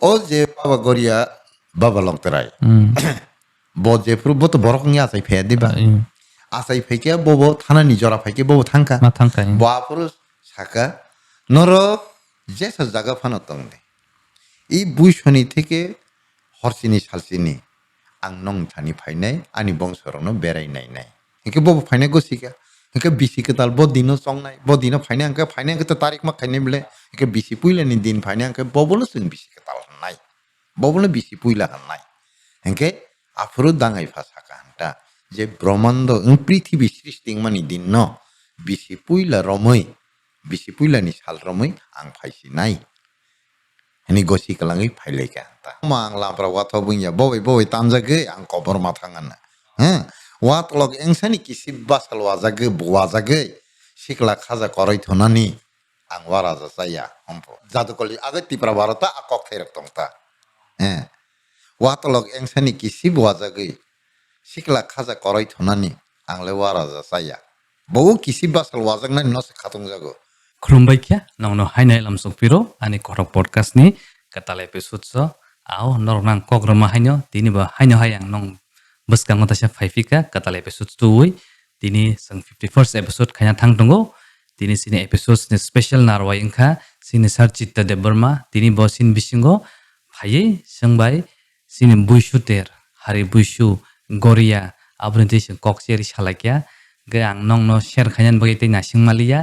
O je baba goria baba longterai. Bo je fru bo to borok nya sai phe diba. Asai phe bobo thana ni jora phe bobo thangka. Ma thangka. Bo apuru saka noro je sa jaga phano tongne. I buishoni থেকে হরসিনি সালসিনি আং নং Thani ফাইনাই আনি বংশরনো বেড়াই নাই নাই একে Bob ফাইনাই গসিকা একে BC কে তাল বদিনো সংনাই বদিনো ফাইনাই আংকে তো তারিখ মা খাইনে বলে একে বিসি পুইলানি দিন ফাইনাই আংকে ববলো সিং বিসি কে তাল নাই ববলো বিসি পুইলা নাই একে আফরো দাঙ্গাই ফাসাকা হান্টা যে ব্রহ্মাণ্ড পৃথিবী সৃষ্টি মানি দিন ন বিসি পুইলা রমই বিসি পুইলানি সাল রমই আং ফাইসি নাই ini gosi kelangi pailai kan ta mang lampra wato bunya boy tam jage ang kobor matangan wat log engsani kisi basal wazage buwazage sikla khaja koroi thonani ang waraja saya ompo jadu koli age tipra barata akok therek tongta wat log engsani kisi buwazage sikla khaja koroi thonani ang le waraja saya bau kisi basal wazagna no se khatung jago Khulumbai kya nong hainai lamsok piro ani korok podcast ni katal episode so au nornang kogroma hainyo tini ba hainyo hayang nong beskang ngota faifika katal episode 2 tini sang 51st episode khanya thang tongo tini sini episode ni special narwai ingkha sini sarchita de burma tini bo sin bisingo phaiye sangbai sini buishuter hari buishu goria abunti sing kokseri salakya gang nong no share khanyan bagi te nasing malia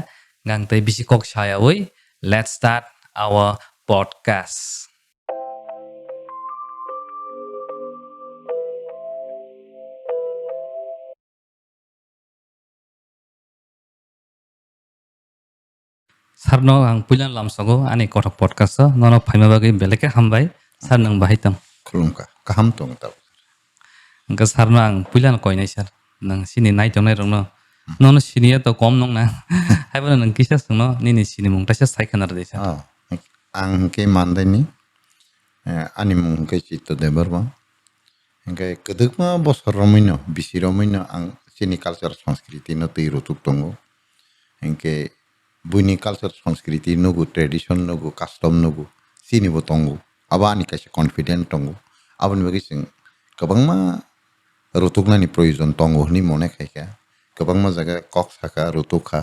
gang tay bisi kok saya woi. Let's start our podcast. Sarno ang pulan lamsago ani korok podcast so nono phaima bagi beleke hambai sar nang bahaitam khulumka kaham tong ta angka sarno ang pulan koinai sar nang sini nai tongnai rongno nono sini to kom nong na haibana nang kisa sungno nini sini mung tasa sai khanar desa ang ke mandai ni ani mung ke chito de barba ke kedukma bosor romino bisi romino ang sini culture সংস্কৃতি no tiro tuk tongo ke buni culture সংস্কৃতি nugu tradition nugu custom nugu sini bo tongo aba ani kaise confident tongo abani bagi sing kabangma rutukna ni proyojon tongo ni mone khaika kabangma jaga kok saka rutukha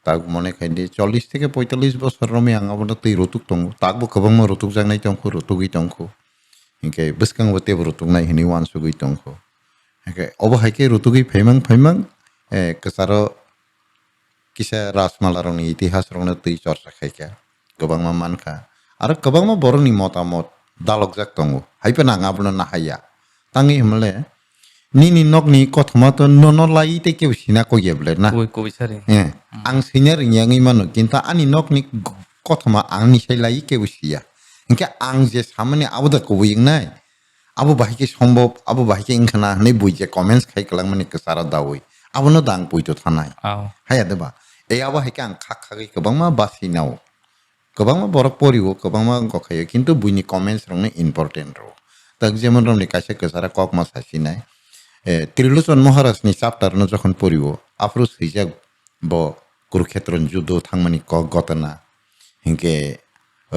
তাক মনে খাই দিয়ে 40 থেকে 45 বছর রমি আঙাবো তুই রতুক টঙ্গু তাকবো কবংমা রতুক জাগনাই টংখো রতুগই টংখো হিংকে বসকাং বতে রতুক নাই হিনি one সুগই টংখো হিংকে অবহাইকে রতুগই ফাইমাং কেসারো কিসা Rasmala রংনি ইতিহাস রংনা তুই চর্চা খাইকা কবংমা মানখা আর কবংমা বরংনি মতামত দালক জাক টঙ্গু হাইপে নাঙাবো না হাইয়া তাঙ্গি হমলে nini nok ni kothoma to nono lai te ke usina ko yeble na ko bisari ang senior yangi mano kinta ani nok ni kothoma ang ni sai lai ke usia inke ang je samane abuda ko wing nai abu bahike সম্ভব abu bahike ingkhana nei buije comments khai kalang mani ke sara dawi abu no dang puito thanai haya deba ei abu hike ang khak khagi kobangma basi nau kobangma borok poriwo kobangma gokhayo kintu buini comments rongni important ro tak jemon rongni kaise ke sara kok ma sasinai Trilochan মহারাজনি চাপ্টারনো যখন পড়িব আফরোজ হইজাক ব কুরুক্ষেত্রন যুদ্ধ থাংমানি ক গতনা হিংকে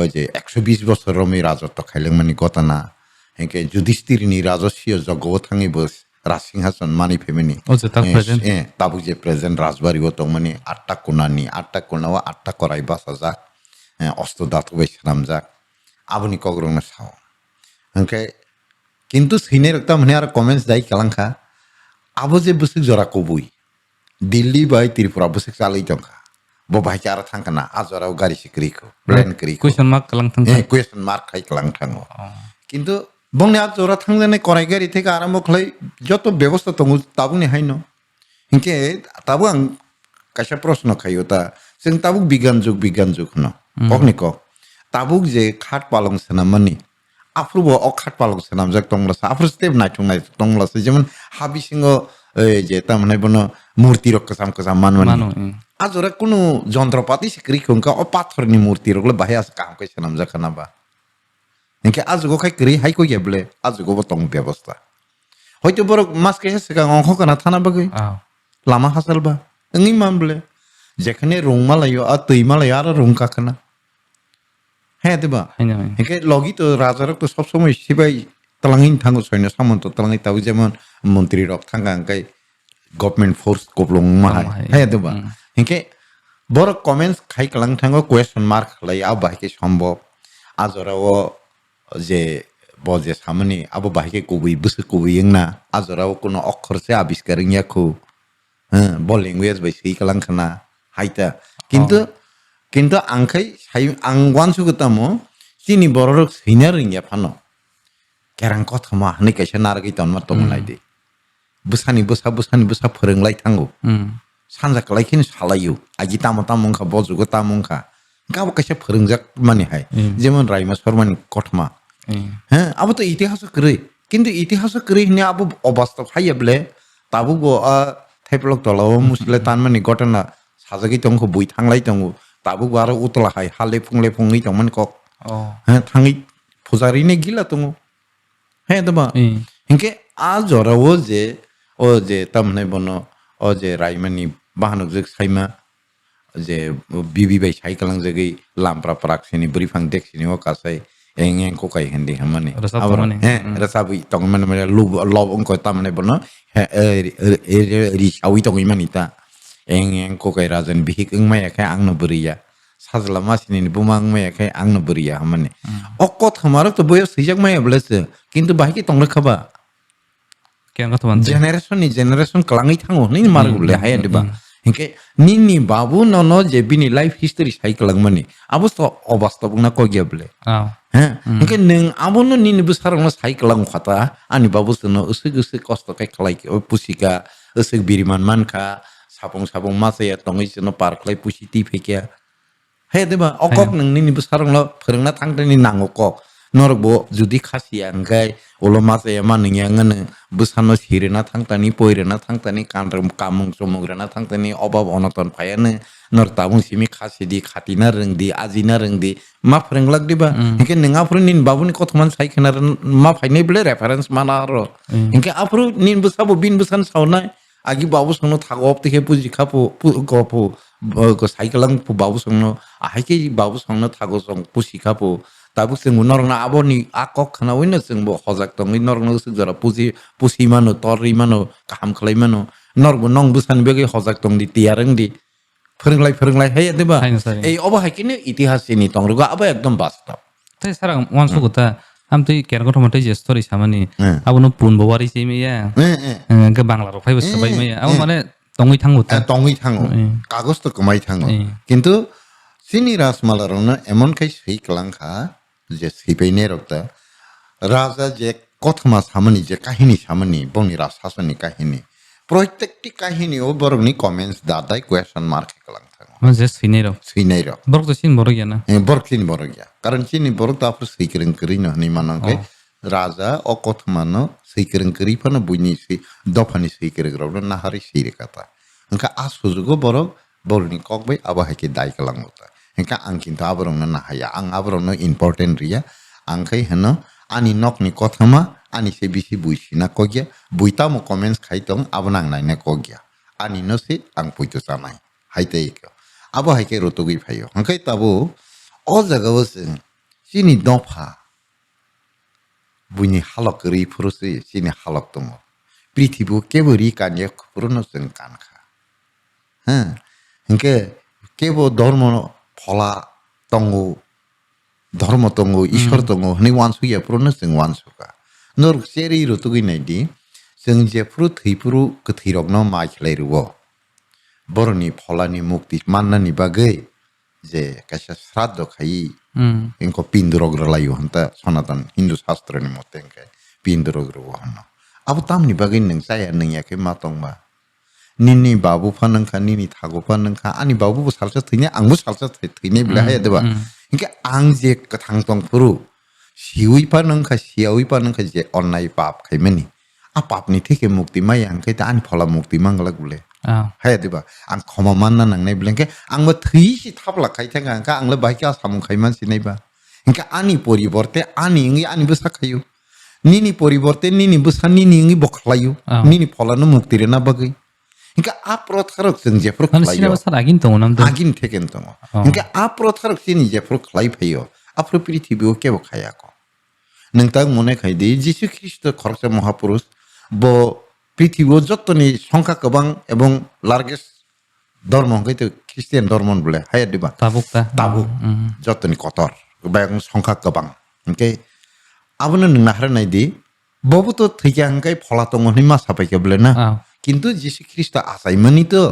ওই যে 120 বছর রমি রাজত্ব খাইলেন মানি গতনা হিংকে যুধিষ্ঠিরনি রাজস্বীয় যজ্ঞ থাঙি বস রাজসিংহাসন মানি ফেমিনি তাবু যে প্রেজেন্ট রাজবাড়ি তো মানে 8টা কোনানি 8টা কোনাও 8টা করাই বাসা যাক অস্ত্র দাঁত বাইসারাম যাক আবনি কগ্রংনা সাও হিংকে কিন্তু সিনের একটা মানে আর কমেন্টস যাই কালাংখা আবো যে বুসিক জরা কবুই দিল্লি বাই ত্রিপুরা বুসিক চালাই দংখা বো ভাইকে আর থাঙ্কা না আজরাও গাড়ি সিকরিকো প্ল্যান করি কোয়েশ্চন মার্ক কালাংথাং কোয়েশ্চন মার্ক খাই কালাংথাং কিন্তু বংনে আর জরা থাংজানে করাই গাড়ি থেকে আরম্ভ খাই যত ব্যবস্থা তঙ্গু তাবুনি হাইনো ইনকে তাবু আং কাইসা প্রশ্ন খাইও তা जों তাবুক বিজ্ঞান যুগ ন কখনি কক তাবুক যে খাট পালং সেনামানি আফ্রুবো অখাট পালক সেনাম যাক টংলাসা আফ্রু স্টেপ নাইটং টংলাসা যেমন হাবি সিংহ এই যে তার মানে বনো মূর্তি রক্ষাসাম কাসাম মানমানি আজরা কোনো যন্ত্রপাতি সিকরি খংকা ও পাথরনি মূর্তি রকলে বাহে আস কাম কই সেনাম যাখানা বা ইনকে আজগো খাই করি হাই কই গেবলে আজগো বতং ব্যবস্থা হয়তো বড় মাস কে সেকা অংখ কানা থানা বাগৈ লামা হাসালবা এঙ্গি মামবলে যেখানে রংমালাইও আর তৈমালাইও আর রং কাখানা হ্যাঁ দেবা haino hai একে লগি তো রাজারক তো সবসময় সিবাই তালাঙিন থাঙ্গো সৈন্য সামন্ত তালাঙি তাও যেমন মন্ত্রী রক থাঙ্গা আঙ্কাই গভর্নমেন্ট ফোর্স কপলং মাহাই hai হ্যাঁ দেবা একে বড় কমেন্টস খাই কালাং থাঙ্গো কোয়েশ্চন মার্ক লাই আব বাহিকে সম্ভব আজরাও যে বজে সামনে আবো বাহিকে কবি বুসে কবি না আজরাও কোনো অক্ষরসে আবিষ্কার ইয়াখু হ্যাঁ ব ল্যাঙ্গুয়েজ বাই সেই কালাং খানা হাইতা কিন্তু কিন্তু আংখাই সাই আং ওয়ানসু গতামো চিনি বড় সৈনা রঙিয়া ফানো কেরাং কথা मा हनै कैसे नारगै तन मा तमनाय दे बुसानि बुसा फोरोंलाय थांगौ सानजा कलायखिन सालायो आगि तामो तामंखा बजुगो तामंखा गाबो कैसे फोरोंजाक माने हाय जेमन रायमा शर्मानि कथमा হ্যাঁ আবো তো ইতিহাস করে কিন্তু ইতিহাস করে নে আবো অবাস্তব হাইয়াবলে তাবো গো থাইপ্লক তলাও মুসলে তানমানি ঘটনা সাজাগি তংখো বই থাংলাই তংগো তাবো গো আरो উতলা হাই হালে ফুংই তংমান কক হ্যাঁ থাঙি ফুজারিনে গিলা তংগো হ্যাঁ দেবা হিংকে আজ জরাও যে তামনে বনো ও যে রাইমানি বাহানক যে সাইমা যে বিবি বাই সাইকেলাং জেগै লামপ্রা প্রাকসিনি ব্রিফাং দেখছিনি ও কাসাই এং কোকাই হেন্দি হামানে আবার হ্যাঁ রাসাবি তং মানে লব অঙ্ক তামনে বনো হ্যাঁ রি সাউই তংই মানিতা এং কোকাই রাজন বিহিক মায়াখাই আংনো বরিয়া সাজলা মাসিনি বুমাং মায়াখাই আংনো বরিয়া হামানে অকত হামারক তো বয়স সিজাক মায়া বলেছে কিন্তু বাহিকে তংলে খাবা kian kata ban generation kelangi tango ni margule haya deba hinke nini babu nono je bini life history sai kelang mani abos to obastop na ko geble heh hinke neng abono nini besarang na sai kelang khata ani babu sono usig kosto kai khlai ke pusika usig biriman manka sapong masa ya tongi sono park lai pusiti fekia haya deba okok neng nini besarang lo phorengna thangtani nangokok norbo judi khasi angkai ulo masa ya maning yang ngene busano sirena thangtani poirena thangtani kanrem kamung somugrena thangtani obab onoton phayane nor tabung simi khasi di khatina rengdi azina rengdi ma phrenglak diba hinke nenga phru nin babuni kothman saikenar ma phainai bele reference manaro hinke apru nin busabo bin busan saunai agi babu sono thagop teke puji khapu gopu ko saikelang pu babu sono ahike babu sono thago song pusi khapu tabu sengbu norna aboni akok khana wina sengbu hojak tongi norna usuk jara pusi mano tori mano kaham khlai mano norbu nong busan bege hojak tong di tiareng di phrenglai hey deba ei oba hakine itihas ini tongrugo aba ekdom bastap tai sarang wansu gota am tei kian kata mate je story samani abono pun bawari simi ya ke bangla ro phai sabai me abo mane tongoi thango kagos to kamai thango কিন্তু sini rasmalarona emon kai sei klangkha যে সিপাইনে রক্তা রাজা যে কথমা সামনি যে কাহিনী সামনি বনি রাজশাসনী কাহিনী প্রত্যেকটি কাহিনী ও বরংনি কমেন্টস দাদাই কোয়েশ্চন মার্ক কলাং থাকো মানে সিনাই র বরক তো সিন বড় গিয়া না বরক সিন বড় গিয়া কারণ চিনি বরক তো আপনি সিকরিং করি না নি মানকে রাজা ও কথমানো সিকরিং করি ফানা বুইনি সি দফানি সিকরিং রব না হারি সিরে কথা ওনকা আসুজুগো বরক বরনি ককবাই আবাহাকে দাই কলাং হতা Hingga angkin tu abrong na nahaya, ang abrong na important ria, angkai heno ani nok ni kothama, ani se bisi buisi na kogya, buita mo comments kaitong abnang na na kogya, ani no se ang puito sanay, haite iko, abo haike rotogi payo, angkai tabo, o jaga wase, sini dopa, buini halok ri puruse, sini halok tomo, pritibu kebori kanya kupuruno sengkanka, hingga kebo dormo ফলা তঙ্গ ধর্ম তঙ্গ ঈশ্বর তঙ্গ হনি ওয়ানসুয়া পুরনো जों ওয়ানসুকা নর সেরি রতুগি নাইদি जों जेफ्रु थैफ्रु गथैरगनो माइखलायरुओ बरनि फलानि मुक्ति माननानि बागै जे कायसा श्राद्ध खायि इनको पिन्दुरग्रलायो हन्ता सनातन हिन्दू शास्त्रनि मते इंके पिन्दुरग्रव हनो अब तामनि बागै नों जाया नोंयाखै मा दंबा निनी बाबु फानंखा निनी थागो फानंखा आनि बाबु सालसा थैने आंबो सालसा थैने बिला हाय देबा इनके आं जे कथां तंफुरु सिउइ फानंखा सियाउइ फानंखा जे अन्नाय पाप खायमनि आ पापनि थेके मुक्ति माय आंखै ता आनि फला मुक्ति मांगला गुले हाय देबा आं खमा मानना नांनाय बिलंके आंबो थैसि थाबला खायथांगा आंखा आंले बायके आसामु खायमान सिनायबा इनके आनि परिबर्ते आनि इंगि आनिबो साखायो निनी परिबर्ते निनी बुसा निनी इंगि बखलायो निनी फलानो मुक्ति रेना बागै Hingga aprotharok जों जेफ्रु खालायो सिना बसार आगिन दङ नाम आगिन थेकेन दङ hingga aprotharok sini जेफ्रु खालाय फायो afro prithibiu kebo khaya ko ningtang mone khai di jisu christ khoroksa mahapurush bo prithibiu jottoni songkha kobang ebong largest ধর্ম হইতে খ্রিস্টান ধর্ম বলে হায়া দিবা tabuk ta তাবুক যতনি কতর bayang সংখ্যা গোবাং ওকে আবনো নাহার নাই দি ববু তো থৈকা হাঙ্কাই ফলা তংনি মা সাপাইকে বলে না কিন্তু যিশু খ্রিস্ট আসাইমানি তো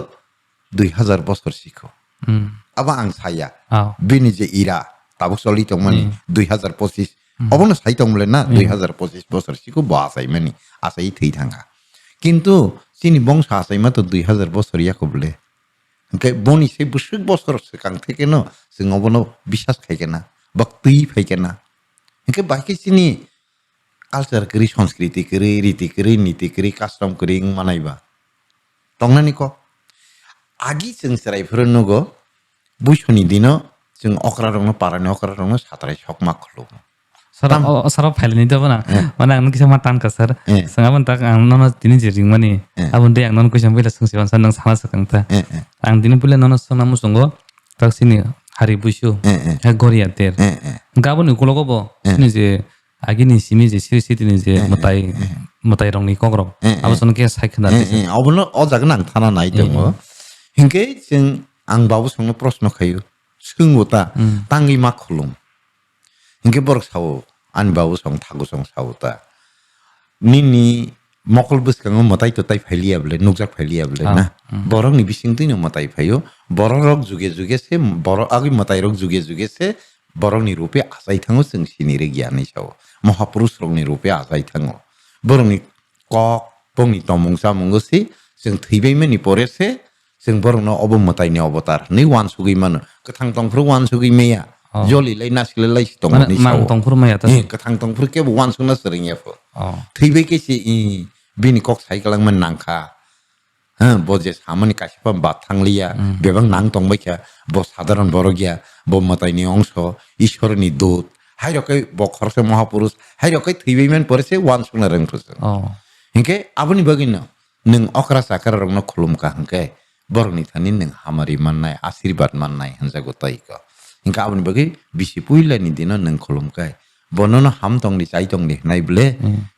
2000 বছর শিখো আবা আং সাইয়া বিনি যে ইরা তাবুক চলি তংমানি 2025 অবনো সাই তং বলে না 2025 বছর শিখো ব আসাইমানি আসাই থৈ থাঙ্গা কিন্তু চিনি বংশ আসাইমা তো 2000 বছর ইয়াকো বলে ओंखाय बनि से बुसुक बसर सिगां थेकेनो जों अबनो बिसास खायकेना भक्ति फायकेना ओंखाय बाहायके जोंनि कालचार करि संस्कृति करि रीति करि नीति करि कास्टम करि मानायबा दंनानि क आगि जों सेरायफोर नगो बुइसनि दिनो जों अक्रा रंनो पारानि अक्रा रंनो सात्राय सकमा खलो sarap file ni daw na mana ang kisah matan ka sir sangaban tak ang nono tini jering mani abun de ang nono kisah bila sung siwan sanang sana sakang ta ang tini pula nono sona musungo tak sini hari busu gori ater gabon ukulo ko bo ni je agi ni simi je siri ni je matai rong ni kogro abon son ke sai khna abon o jagan ang thana nai dongo hinke जों ang babu songno प्रश्न खायो सोंगोता tangi ma khulum hinke borok sawo ani babu song thagu song sawota nini mokol buskango matai to tai phailiya bole nukjak phailiya bole na borok ni bising tino matai phayo borok rok juge juge se borok agi matai rok juge juge se borok ni rupe asai thango जों sini re gyani sawo mahapurush rok ni rupe asai thango borok ni kok bongni tomong samong se जों theibai mani pore se जों borok no obo matai ni avatar ni wan sugui mano kathang tongfru wan sugui meya joli lai nasil lai tong ni mang tongfur maya ta kathang tongfru ke wan sungna sering ya fo theibai ke si bini kok sai kalang man nangkha bo je samani kasipam bathanglia bebang nang tongbai kha bo sadharon borogya bo matai ni ongsho ishwar ni dut hairokai bo khorse mahapurush hairokai theibai man pore se wan sungna reng thusa hinke aboni bagino nung okra sakar rongno khulumka hangke borni thani nung hamari mannai ashirwad mannai hanjago taiko hinka aboni bagi bisi puila ni dino nung khulumkai bonono ham tongni chai tongni nai ble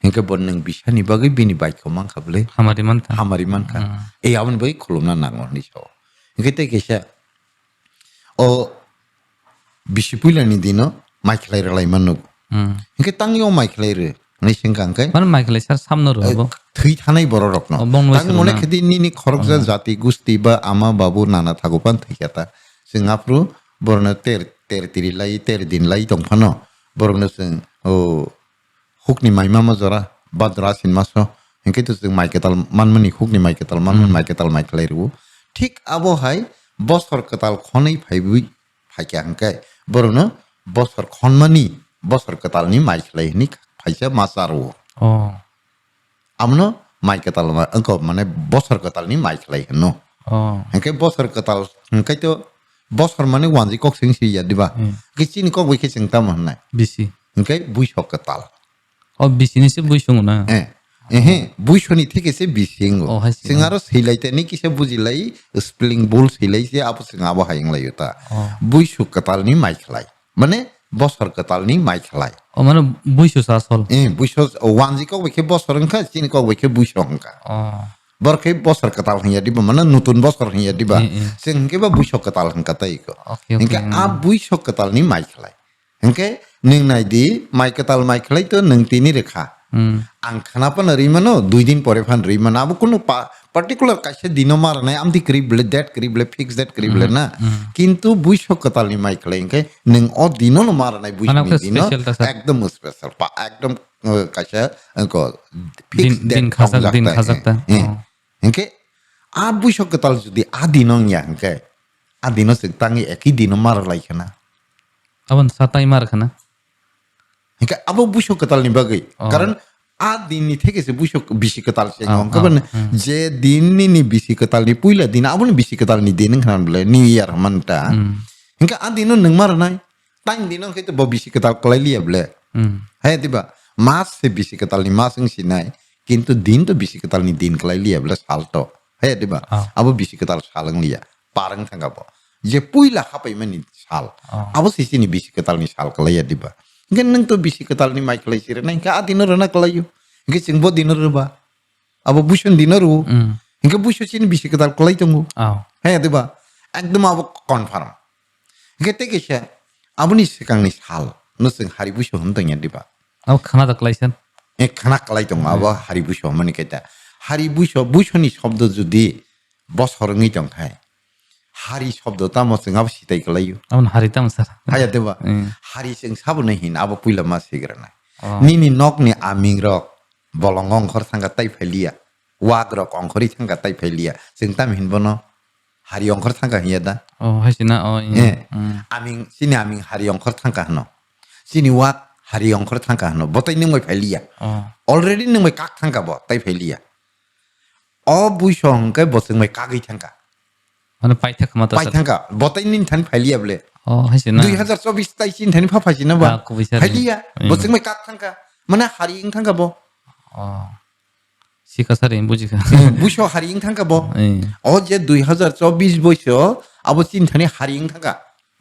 hinka bon nung bisani bagi bini baik komang khable hamari manka ei aboni bagi khulumna nango ni so hinka te kesa o bisi puila ni dino maikhlai relai manno hinka tangyo maikhlai re ni singkangkai man maikhlai sar samno ro थै थानाय बर रखनो तां मने खेदि नि खरकजा जाति गुस्ति बा आमा बाबु नाना थागोपान थैखाता जोंहाफ्रु बरनो तेर तिरि लाई तेर दिन लाई दंफानो बरनो जों ओ हुकनि माइमा मजरा बाद्रा सिन मासो हेंके तो जों माइकेताल मानमनि हुकनि माइकेताल मानमनि माइकेताल माइखलाइरु ठीक आबो हाय बसर कताल खनै फाइबुइ फाइका हंके बरनो बसर खनमानि बसर कतालनि माइखलाइनि फाइसा मासारो amno mai ketal ma engko mane bosor ketal ni mai khlai no engke bosor ketal engke to bosor mane wanji kok sing si ya diba ke chin kok wi ke sing tam na bisi engke buisok ketal bisi ni se buisong na buisoni theke se bising singaro silaite ni kise bujilai spelling bol silai se apu singa ba hayang lai ta buisok ketal ni mai khlai mane bosor ketal ni mai khlai mana buisu sasol buisu wanji kok wike bosor engka chin kok wike buisu engka borke bosor ketal hiya diba mana nutun bosor hiya diba sing ke ba buisu ketal engka ta iko engka a buisu ketal ni mai khlai engke ning nai di mai khlai to nang tini rekha ang khana pan rimano 2 din pore phan rimana abu kuno particular kaise dino mar nai amdi krible that krible fix that krible na kintu buisu ketal ni mai khlai engke ning o dino no mar nai buisu ni dino ekdom special pa ekdom kaise engko fix din khazak ta engke a buisu ketal judi a dino nya engke a dino sektangi eki dino mar lai khana abon satai mar khana engke abo buisu ketal ni bagai karan a din ni theke se buisu bisi ketal se ngom kaban je din ni bisi ketal ni puila din abon bisi ketal ni din khana bele new year manta engke a dino nang mar nai tang dino ke to bisi ketal klai liya bele hai tiba mas se bisi ketal ni mas ng sinai kintu din to bisi ketal ni din klai liya bele salto hai tiba abo bisi ketal salang liya parang thanga bo je puila hapai mani sal abo sini bisi ketal ni sal kalaya diba ngen nang to bisi ketal ni mai kalai sire nang ka adino rana kalayu nge singbo dino ba abo bushon dino ru nge busho sini bisi ketal kalai tunggu haya diba ekdom abo confirm nge teke sha abo ni sekang ni sal no sing hari busho hontong ya diba khana da kalaisan খানা কালাই দং আবা হারি বুঝো মানে কেটা হারি বুঝো বুঝনি শব্দ যদি বসরঙই দং থাই হারি শব্দ তাম जों আবা সিতাই কালাইও amon harita masar হায়া দেবা হারি जों সাবনে হিন আবা পুইলা মা সিগ্রানা নিনি নকনি আমিং রক বলং অংখর থাঙ্গা তাই ফাইলিয়া ওয়াগ রক অংখরি থাঙ্গা তাই ফাইলিয়া जों তাম হিনবনো হারি অংখর থাঙ্গা হিয়া দা haisina আমিং সিনি আমিং হারি অংখর থাঙ্গা হনো সিনি ওয়াগ hari ongkor tangka no botai nang mai phelia already nang mai kak tangka bo tai phelia o buishong kai boseng mai kagai tangka mane paitha khamata pai tangka botai nin than phelia ble haisina 2024 tai sin than pha phasina ba phelia boseng mai kak tangka mana hari ing tangka bo sikasare bujika buisho hari ing tangka bo o je 2024 boisho abo sin thani hari ing tangka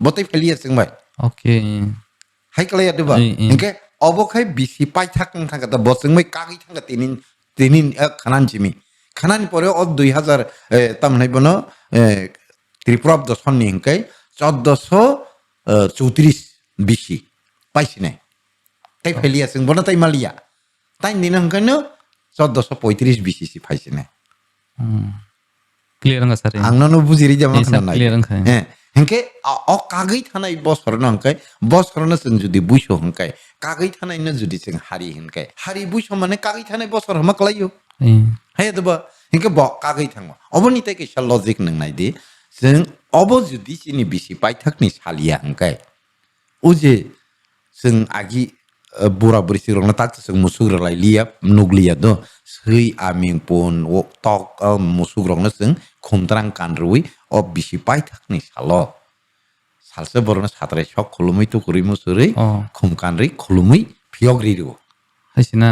botai phelia sing mai okay hai kalaya diba engke obokai bisi pai thakang thangka da boseng mai kagi thangka tinin khanan jimi khanan pore o 2000 tam nai bono tripura do sonni engke 1434 bisi paisine tai phelia sing bono tai malia tai ninang kano 1435 bisi si paisine clear nga sare angno no bujiri jama khana clear nga hengke o kagai thanai bosor no hengkai bosor no जों जुदि बुइसो हंkai kagai thanai no जुदि जों हारि हंkai हारि बुइसो माने kagai thanai bosor hama klayo हे दबा hengke bo kagai thangma oboni te ke सा logic nang nai di जों obo जुदि सिनि बिसि पाइथाकनि सालिया हंkai उजे जों आगि बुरा बुरि सिरंना tak जों मुसुग्रालाय लिया नुग्लिया दो सै आमिं पन ओ tok मुसुग्रंना जों खमद्रां कानरुइ o bisi pai thakni salo salse borona satrai sok khulumui to kuri musuri khumkanri khulumui phiogri ru haisina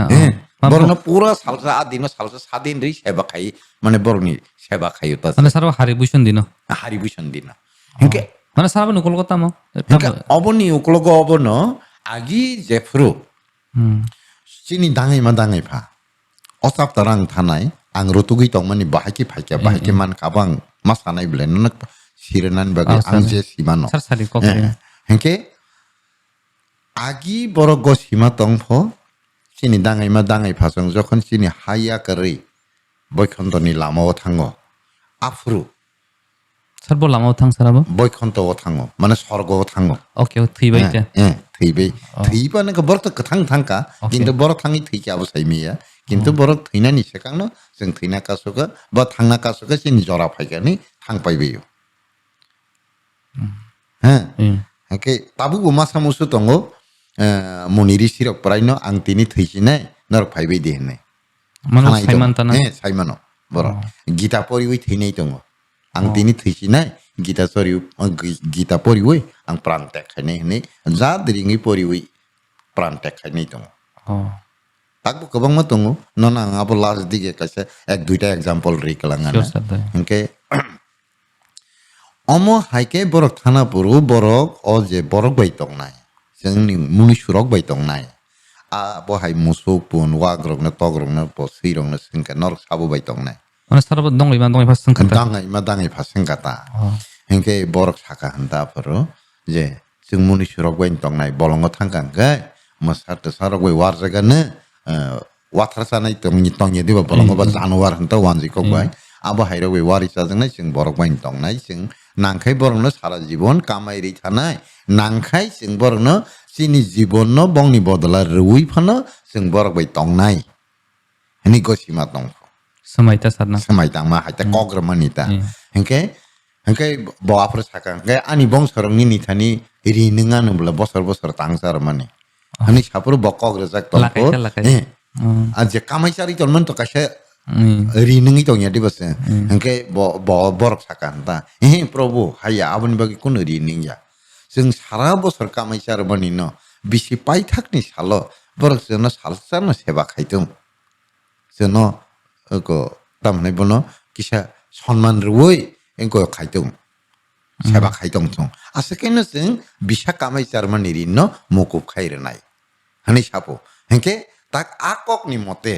borona pura salsa adino salsa sadin ri seba khai mane boroni seba khai ta mane sarwa hari bushon dino hinke mane sarwa no kolkata mo oboni uklogo obono agi jefru sini dangai pha osap tarang thanai ang rotugui tongmani bahaki phaikya bahaki man kabang masanai blen nak sirenan bagi ang je simano sar sari kok hengke agi borok go sima tongpho sini dangai phasong jokhon sini haya kari boykhontoni lamao thango afru sarbo lamao thang sarabo boykhonto thango mane sorgo thango okay thibai ta thibai thiba na borok to kathang thangka kintu borok thangi thikya abo saimiya কিন্তু বরক থৈনানি সেকাংনো जों थैना कासुका बा थांना कासुका सिनि जरा फाइगानि थांपाइबेयो हाके ताबु मासा मुसु दंगो मनिरि सिरक प्रायनो आं तिनि थैसिनाय नर फाइबे देहने मानो साइमानताना साइमानो बर गीता परिवै थैनाय दंगो आं तिनि थैसिनाय गीता परिवै आं प्राण त्यागखायनाय हने जा दिरिङै परिवै प्राण त्यागखायनाय दंगो takbu kabang matungu nona ngapo last dige kaise ek duita example ri kalangana hingke omo haike borok thana puru borok o je borok bai tongnai जोंनि मुनिसुरक bai tongnai a bo hai musuk pun wagrok na togrok na po sirok na singka norok sabu bai tongnai mana sarabo dongai phasang kata dangai phasang kata hingke borok saka hanta puru je जों मुनिसुरक bai tongnai bolongo thangkang ga masar te sarok bai warjaga na wathar sanai tongni diba bolongo ba januar hanta wanji kok bai abo hairo bai wari chajangnai जों borok bai tongnai जों nangkhai borok no sara jibon kamai ri thanai nangkhai जों borok no sini jibon no bongni bodola rui phano जों borok bai tongnai hini gosima tong समायता sarna samai tangma haita kogramani ta hengke bo apro saka hengke ani bong sorong ni nithani ri ninga no bla bosor tangsar mane hani sapur bokok rezak tongpo aje kamai sari tolman to kase ri ningi tongya dibase hengke bo borok saka ta probu haya aboni bagi kun ri ningya जों सारा बोसोर kamai sar mani no bisi pai thakni salo borok jono salsa no seba khaitum jono ko tamne bono kisa সম্মান রুই এঙ্কো খাইতুম seba khai tong tong asakeno sing bisa kamai Germany ri no mukup khai renai hani sapo hengke tak akok ni mote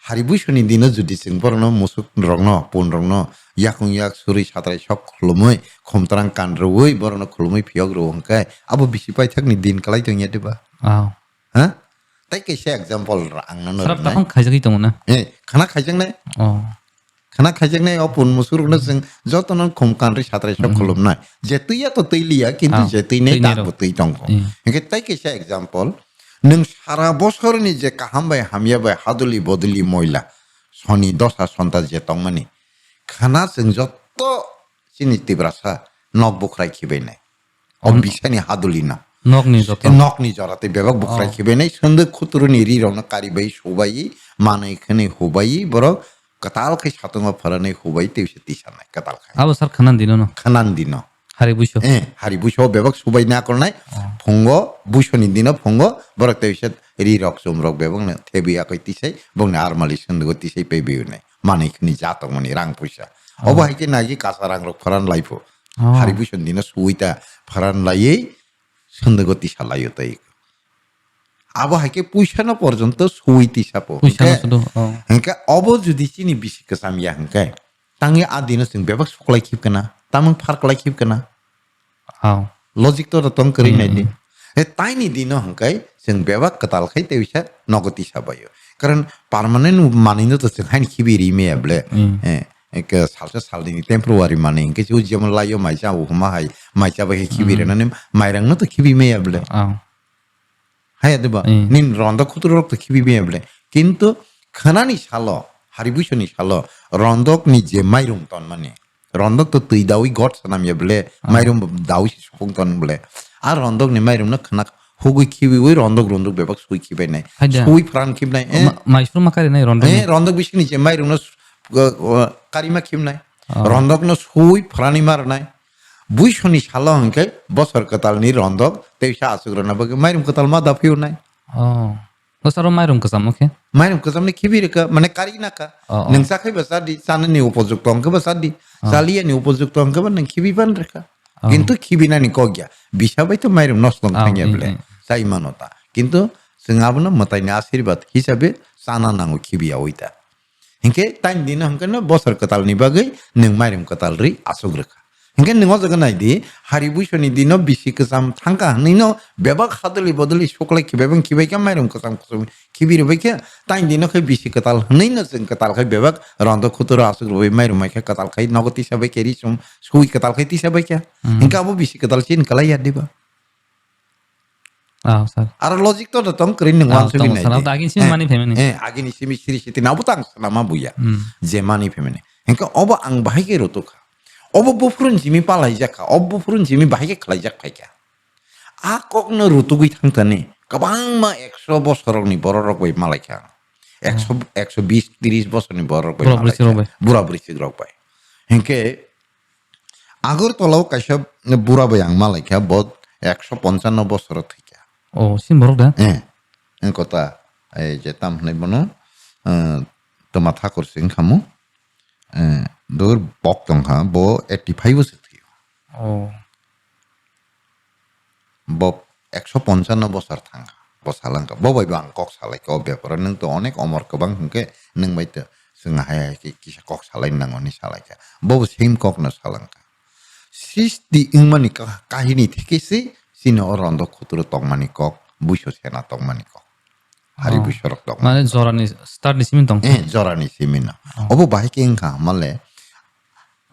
Haribushoni dino judi sing porno musuk rongno pun rongno yakung yak suri satrai sok khulumoi khomtrang kanroi borno khulumoi phiog ro hangkai abo bisi pai thak ni din kalai tong yate ba Wow. ha tai ke se example ra angna no Sarap takong khaijagi tong na. khana khaijang nai Oh. khana khaijang nai opun musur no sing jotonon khom kanri satrai sok khulum nai je tuya to tuilia kintu je tui nei tak bu tui tong hangke tai ke se example nung সারা বছরনি যে কাহামবাই হামিয়াবাই হাদুলি বদলি ময়লা Sony দশা সন্তা যে তংমানি খানা जों যত চিনি তিব্রাসা knock বুখরাই খিবাই নাই অবিসানি হাদুলি না Nok ni joto. নকনি জরাতে বেবাক বুখরাই খিবাই নাই সন্দ খুতুরনি রিরং কারিবাই সবাই মানাই খানে হবাই বড় কাতাল খাই সাতঙ্গ ফরানাই হবাই তেউসে তিসানাই কাতাল খাই Abo sar khanan dino no. খানান দিন Haribuisho. hari buso bebak subai na kornai phongo buso ni dina phongo borak te set ri rok sum rok bebak na thebi akoi tisai bong na armali sund go tisai pe bi ne mani khni jatok mani rang puisa obo haike nagi kasa rang rok pharan laifo hari buso dina suita pharan laiye sund go tisa layo tai abo haike puisa na porjonto suiti sapo Puisa no sudo. Oh. hengka obo judi chini bisi kesam ya hengka tangi adina sing bebak suklai khip kana tamang phar klai khip kana Wow. logic to tong kari nai di taini dino hangkai जों bebak ketal khai te bisa nogoti sabayo karan permanent manino to जों hain khibiri me able ke salsa saldi temporary mani ke ju jam layo mai ja u ma hai mai ja ba khibiri na nem mai rang no to khibi me able Wow. hai adeba nin ronda khutur rok to khibi me able kintu khanani salo haribusoni salo rondok ni je mairum ton mani rondok to tui dawi god sanam ye ble mairum dawi sipung ton ble ar rondok ni mairum na khana hugui khibi oi rondok bebak sui khibai nai Haida. sui fran khib nai Maisur makari nai rondo. rondok bisini je mairum na karima khib nai rondok no sui frani mar nai buisoni salo hangke bosor katal ni rondok teisa asugrana bage mairum katal ma dafiu nai Oh. Lo saro mairum kasam okay. mairum kasamne khibiri ka mane karina ka nang sakai basadi sana ni upojukto angke basadi salia ni upojukto angke ban nang khibiban reka কিন্তু খিবিনা নি কগিয়া বিসাবাই তো মাইরম নষ্টং থাঙ্গিয়া বলে চাই মানতা কিন্তু जों आबनो मताइनि आशीर्वाद हिसाबै साना नांगौ खिबिया ओइता हिंके टाइम दिन हंकनो बसर कतालनि बागै नों माइरम कतालरि आसुग्रखा हिंके नोंगो जगन नायदि हारि बुइसनि दिनो बिसि कसाम थांका नैनो बेबा खादलि बदलि सकलाय खिबायबं खिबायका माइरम कसाम कसम खिबिरबायके टाइम दिनो खै बिसि कताल नैनो जों कताल खै बेबा रन्द खुतुर आसुग्रबै माइरम माइका कताल खै नगति सबै केरि सम सुइ कताल खै तिसाबायका हिंका अब बिसि कताल चिन कलाय यादिबा sir. Ara logic to datang kerin nang wan sebi Sanap nai. agin sini mani femini. Agin isi mi siri siti nabutang selama buya. Je mani femini. Engka oba ang bahaya roto ka. Oba bufurun jimi palai jaka. Oba bufurun jimi bahaya kelai jak paika. Akok na roto gui tang tane. Kabang ma 100 bosor ni borok bai malai ka. 120 30 bosor ni borok bai malai ka. Bura berisi rok bai. Engke agar tolau kasih bura bai ang malai ka bod 155 bosor thika. Oh, sin borok dah. En kota je tam hnai bono to matha korsing khamu dor bok tong kha bo 85 bosor thio Oh. bo 155 bosor thang bo salang ka bo bai bang kok salai ko bepar nang to onek omor ka bang hingke nang bai te sing hai ki kisa kok salai nang oni salai ka bo same kok na salang ka sis di ingmani ka kahini theke si sino rondo khutur tongmani kok buiso sena tongmani kok hari buisorok tong Mana zorani start di simin tong. jorani simina obo bahai ke engka male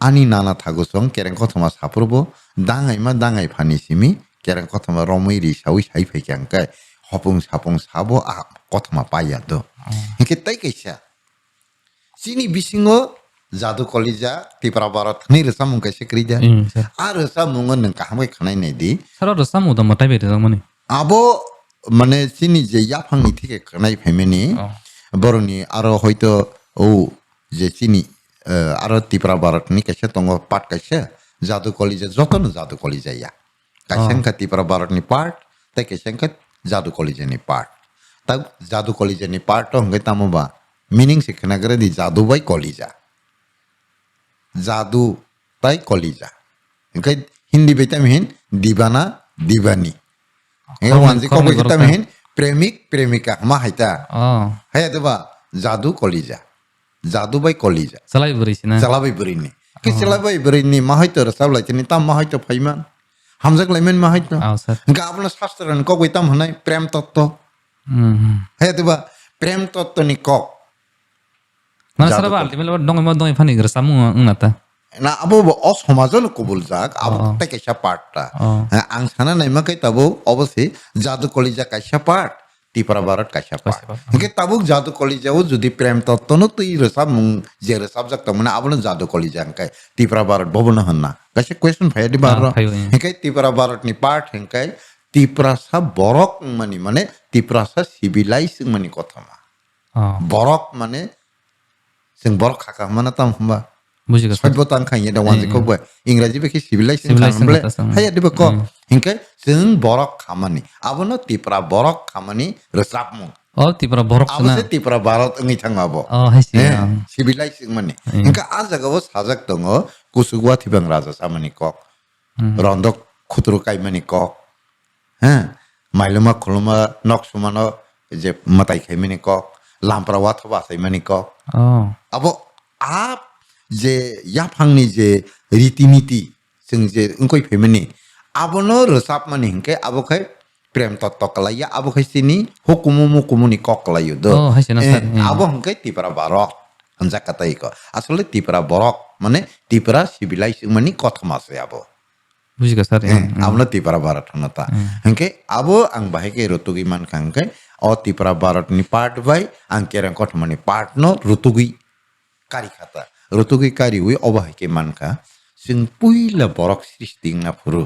ani nana thagusong kereng kothoma saprobo dangai phani simi kereng kothoma romoi ri sawi sai phai kyang kai hopung sabo a kothoma paya do hike tai kaisa sini bisingo jadu kolija tipra barat ni resamung kaise krija Sir. ar resamung nang kahamai khanai nei di Saro rasam udah matai beri tong mani. abo মানে চিনি যে ইয়াফাংনি থেকে খানাই ফেমেনি বরনি আরো হয়তো ও যে চিনি আরো ত্রিপুরা ভারতনি কাছে তঙ্গ পাট কাছে জাদু কলেজে যতন জাদু কলেজে ইয়া কাছেঙ্কা ত্রিপুরা ভারতনি পার্ট তাই কাছেঙ্কা জাদু কলেজেনি পার্ট তা জাদু কলেজেনি পার্ট হঙ্গে তামবা মিনিং শিখনা করে দি জাদু বাই কলিজা জাদু তাই কলিজা Engkai Hindi betam hin dibana dibani. Engkai Korang- wanzi ko korang betam berokah. hin premik premika ma haita. Oh, Hai tu ba jadu kolija. Jadu bai kolija. selai beri sih na. Salabai berini. Ke salabai berini ma haita rasab lai tini tam ma haita phaiman. Hamzak laimen ma haita. Oh, sir. Engkai apna shastran ko betam hanai prem tattva. Hai tu ba prem tattva ni kok. Mana Jadu sara ba kol. ultimate lo dong mo dong ifani ger samu ngata. Na abo অসমাজল কবুল যাক আবো তাই কাইসা পার্টটা আং সানা নাইমা কাই তাবো অবশ্যই জাদু কলিজা কাইসা part Tipra Bharat কাইসা part ইনকে তাবুক জাদু কলিজাও যদি প্রেম তত্ত্ব ন তুই রসাব মুং যে রসাব যাক মানে আবনো জাদু কলিজা ইনকাই টিপরা ভারত ববন হন্না কাইসা কোয়েশ্চন ফাই দি বার ফাইও, ইনকাই টিপরা ভারত নি পার্ট ইনকাই টিপরা সা বরক মানে টিপরা সা সিভিলাইজ মানে কথা মা Oh, বরক মানে जों বরক খাকা মানে তাম হম্বা buji ka. সভ্যতা খাইয়ে da wanzi ko boy इंराजि बेखि civilization Civilization खालामब्ले kata sang. हाया दिबो ko हिंके जों बरक खामानि आबोनो तिप्रा बरक खामानि रोजाबमु Oh, tipra borok आबो sana. से Tipra Bharat ओंगि थांगाबो Oh, hai sih. civilization माने हिंका आ जागाबो साजाक दङ कुसुगुवा थिबां राजा सामानि कक रन्दक खुतरु काइमानि कक হ্যাঁ মাইলমা খুলমা নক সুমানো যে মাতাই খাইমানি কক লামপ্রা ওয়াথবা সাইমানি কক Oh, अब आप जे याफांनि जे रीतिनीति जों जे इंखै फेमिनि आबनो रोसाब माने हिंके आबोखाय प्रेम तत्व कलाया आबोखाय सिनि हुकुमु मुकुमुनि ककलायो दो Oh, hai sih, nasar. आबो हिंके तिपरा बारक हंजा कतैको असले तिपरा बरक माने तिपरा सिभिलाइजेसन माने कथमासे आबो buji ka sar. आबनो Tipra Bharat हनता हिंके आबो आं बाहेके रुतुगि मान खांके अ तिपरा भारत नि पार्ट बाय आं केरं कथमानि पार्ट न रुतुगि कारी खाता रुतुगि कारी हुई अबाहेके मानखा जों पुइला बरक सृष्टि ना फुरु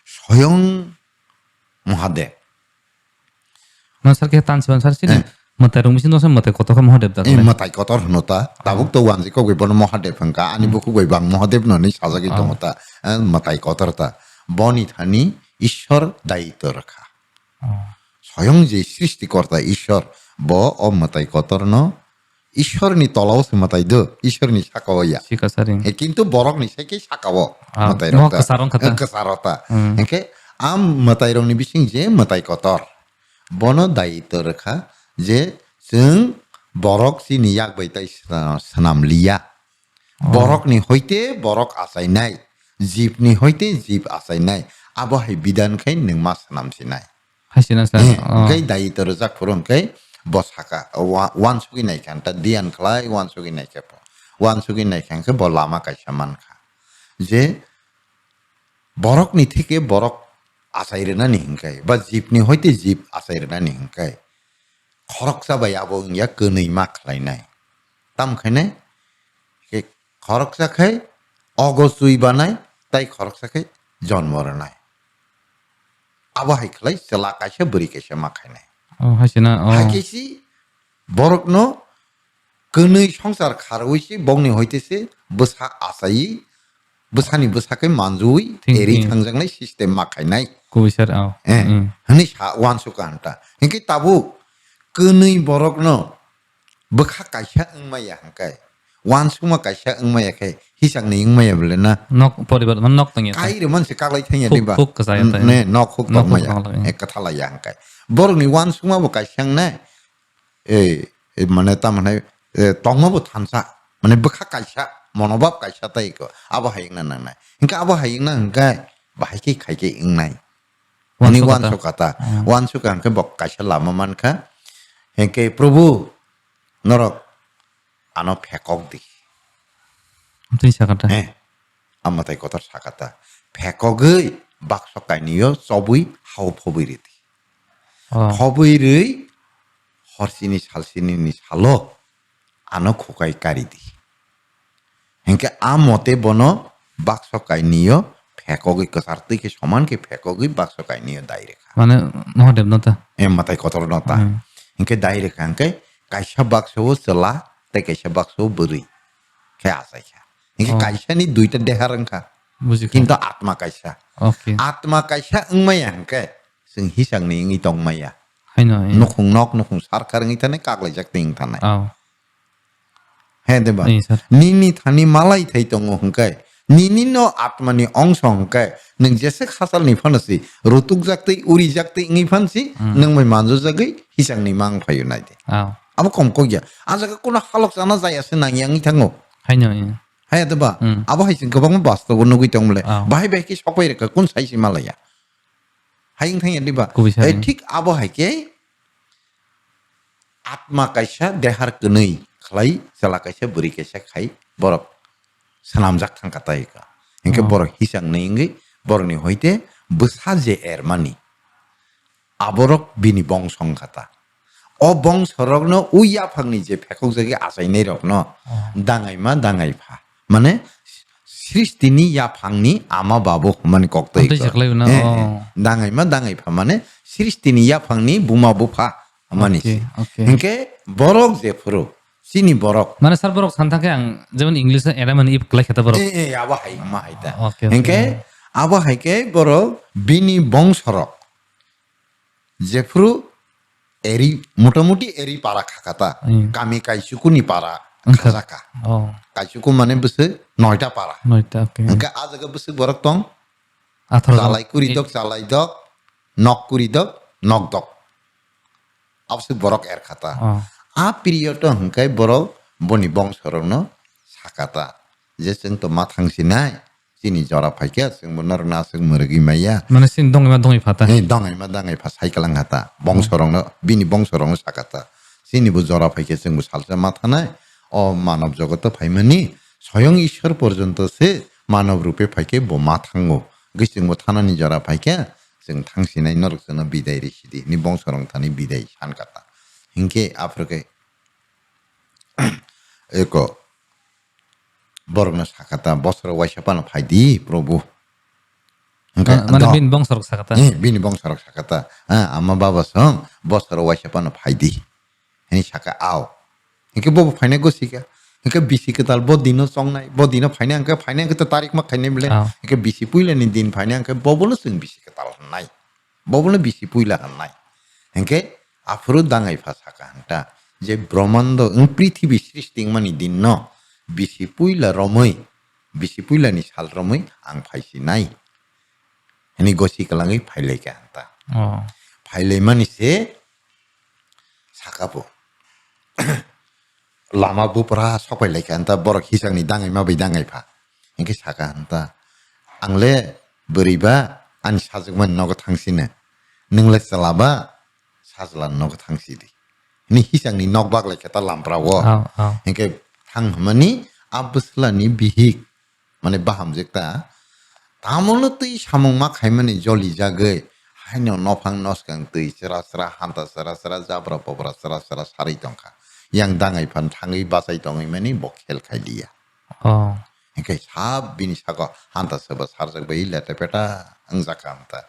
स्वयं Mahadev Mana sar ke tan siban sar sih. Mata rung misin dosa mata koto ka mohadep da. matai kotor hnuta tabuk to wanji ko goi Mahadev हंका ani buku goi bang Mahadev न नि साजागि दंता matai kotor ta बनि थानि ईश्वर दायित्व रखा स्वयं जे सृष्टिकर्ता ईश्वर ब अ matai kotor न ईश्वरनि तलाव से matai दो ईश्वरनि साकावया Si ka saring. কিন্তু বরক নিসাইকে সাকাবো Ah, Matai mo রতা kasarong kata. kasarota engke am matai rong ni bising je matai kotor bono daito rekha je जों বরক সিনি याक बैtai सानाम लिया বরক नि হইতে বরক আসাইনাই জীবনি হইতে জীব আসাইনাই আবহাই বিধান খাই नों मा सानाम सिनाय Hai sih nasar. Oh, engke daito rejak furung kai bosaka wan sugi nai kan ta dian klai wan sugi nai kepo wan sugi nai kan ke bolama kaisa mankha যে বরকনি থেকে বরক আসাইরেনা নিহিংকাই বা জীবনি হইতে জীব আসাইরেনা নিহিংকাই খরক जाबाय आबो इया गोनै मा खालायनाय तामखायनो के खरक जाखाय अगजुइ बानाय ताइ खरक जाखाय जन्म रनाय आबो हायखलाय जला कायसे बोरि कायसे मा खायनाय oh, hai sih na. Oh, हायकेसि बरकनो गोनै संसार खारवैसि बंनि हइतेसे बोसा आसायि बोसानि बोसाखै मानजुइ एरि थांजांनाय सिस्टेम मा खायनाय ku sar. Oh. हनै सा वानसुका हान्टा हिंके ताबु गोनै बरकनो बोखा कायसा ओंमाया हांकाय वानसुमा कायसा ओंमायाखाय हिसांनि ओंमाया बोलेना Nok poribar man nok tangya. काइरे मानसि कागलाय थांया Huk- दिबा huk kasaya tayo. ने नक हुक Nok दंमाया huk दंमाया. एक कथालाया हांकाय बरकनि वानसुमाबो कायसांना ए माने तामाने तंगमाबो थानसा माने बोखा कायसा मनोभाब कायसा ताइको आबो हायंना नांनाय हिंका आबो हायंना हांकाय बाहायके खायके ओंनाय Ini wan sukata, wan suka ke bok kaisa lama man ka, hengke Prabhu norok ano phekok di, Tui sakata. amatai kotor sakata, phekogei bak sokai niyo sobui hau phobiriti, Oh, phobiri horsini salsini ni salo, ano khokai kari di, hengke amote bono bak sokai niyo phekogei kesarti ke soman ke phekogei bak sokai niyo direct. mana mohadep nota. matai kotor nota ingke daire kangke kaisa bakso celah te kaisa bakso beri kayak asai ka ingke kaisa ni duita deharengka Buji ka. kinto atma kaisa Okay. atma kaisa engmaya hangke sing hisang ni ngi tong maya Hai no. nukhung nok nukhung sarkar ngi tane kaglai jak ting tanai Oh, he deba iya sar. nini thani malai thai tongo hangke Nini no atmani ongsong kai neng jese khasal ni phanasi rutuk jakti uri jakti ngi phansi neng mai manjo jagai hisang ni mang phayu nai de abo kom ko ya ajaga kono halok jana jaya se nang yang thango haino hai da ba abo hai sing gobang basto no gui tongmle bahai bahai ki sapai reka kun sai si malaya hai ing thang ya di ba thik abo hai ke atma kaisa dehar kenei khlai jala kaisa buri kaisa khai borok sanamjak thangkatai ka engke borok hisang neingi boroni hoite besaje ermani aborok bini bongsong kata o bongsorok no uya phangni je phekok jagi asai nei rok no dangai ma dangai pha mane sristini ya phangni ama babu mani koktai ka dangai ma dangai pha mane sristini ya phangni buma bu pha mani engke borok je phuru sini borok mana sar borok santa ke ang jeon english era man ip klai khata borok aba hai ma hai ta engke aba hai ke borok bini bongsorok jefru eri motamuti eri para khakata kami kaisukuni para khazaka kaisuku mane bese 9টা para 9টা engke ajaga bese borok tong jalai kuri dok jalai dok nok kuri dok nok dok abse borok er khata a period to hangkai borok boni bongsorok no sakata je sing to mathang sinai sini jora phaike sing bonar na sing murgi maya mane sin dong ma dongi phata dongai ma dangai pha saikalang hata bongsorok no bini bongsorok no sakata sini bu jora phaike sing bu salsa mathanai o manav jagat phaimani swayang ishwar porjonto se manav rupe phaike bo mathango gising bo thanani jora phaike sing thangsinai norok jana bidai ri sidi ni bongsorong thani bidai san kata hingke afrika eko borokno sakata bosro waisapano phaidi probu mana bin bongsorok sakata bini bongsorok sakata ama baba song bosro waisapano phaidi hini saka aw hingke bobo phaina gosika hingke bisi ketal bodino songnai bodino phaina hingke phaina hingke tarik ma khaine bile hingke bisi puila ni din phaina hingke bobono sing bisi ketal nai bobono bisi puila nai hingke afro dangai pha saka hanta je brahmando ing prithibi srishting mani din no bisi puila romoi bisi puila ni sal romoi ang phaisi nai ini gosi kalangi phailai ka hanta phailai mani se sakapo lama bu pra sopai lai ka hanta borok hisang ni dangai ma bai dangai pha ingke saka hanta angle beriba ani sajukman nogo thangsine ningle salaba sajlan nogo tangsidi ni hisang ni nokbak lai kata lampra wo engke thang mani abusla ni bihik mane baham jekta tamono tui samong mak haimani joli jagai haino nofang noskang tui sera sera hanta sera sera jabra pobra sera sera sari tongka yang dangai pan thangi basai tongi mani bokhel khailia engke sab bini saka hanta seba sarjak bai leta peta angjaka hanta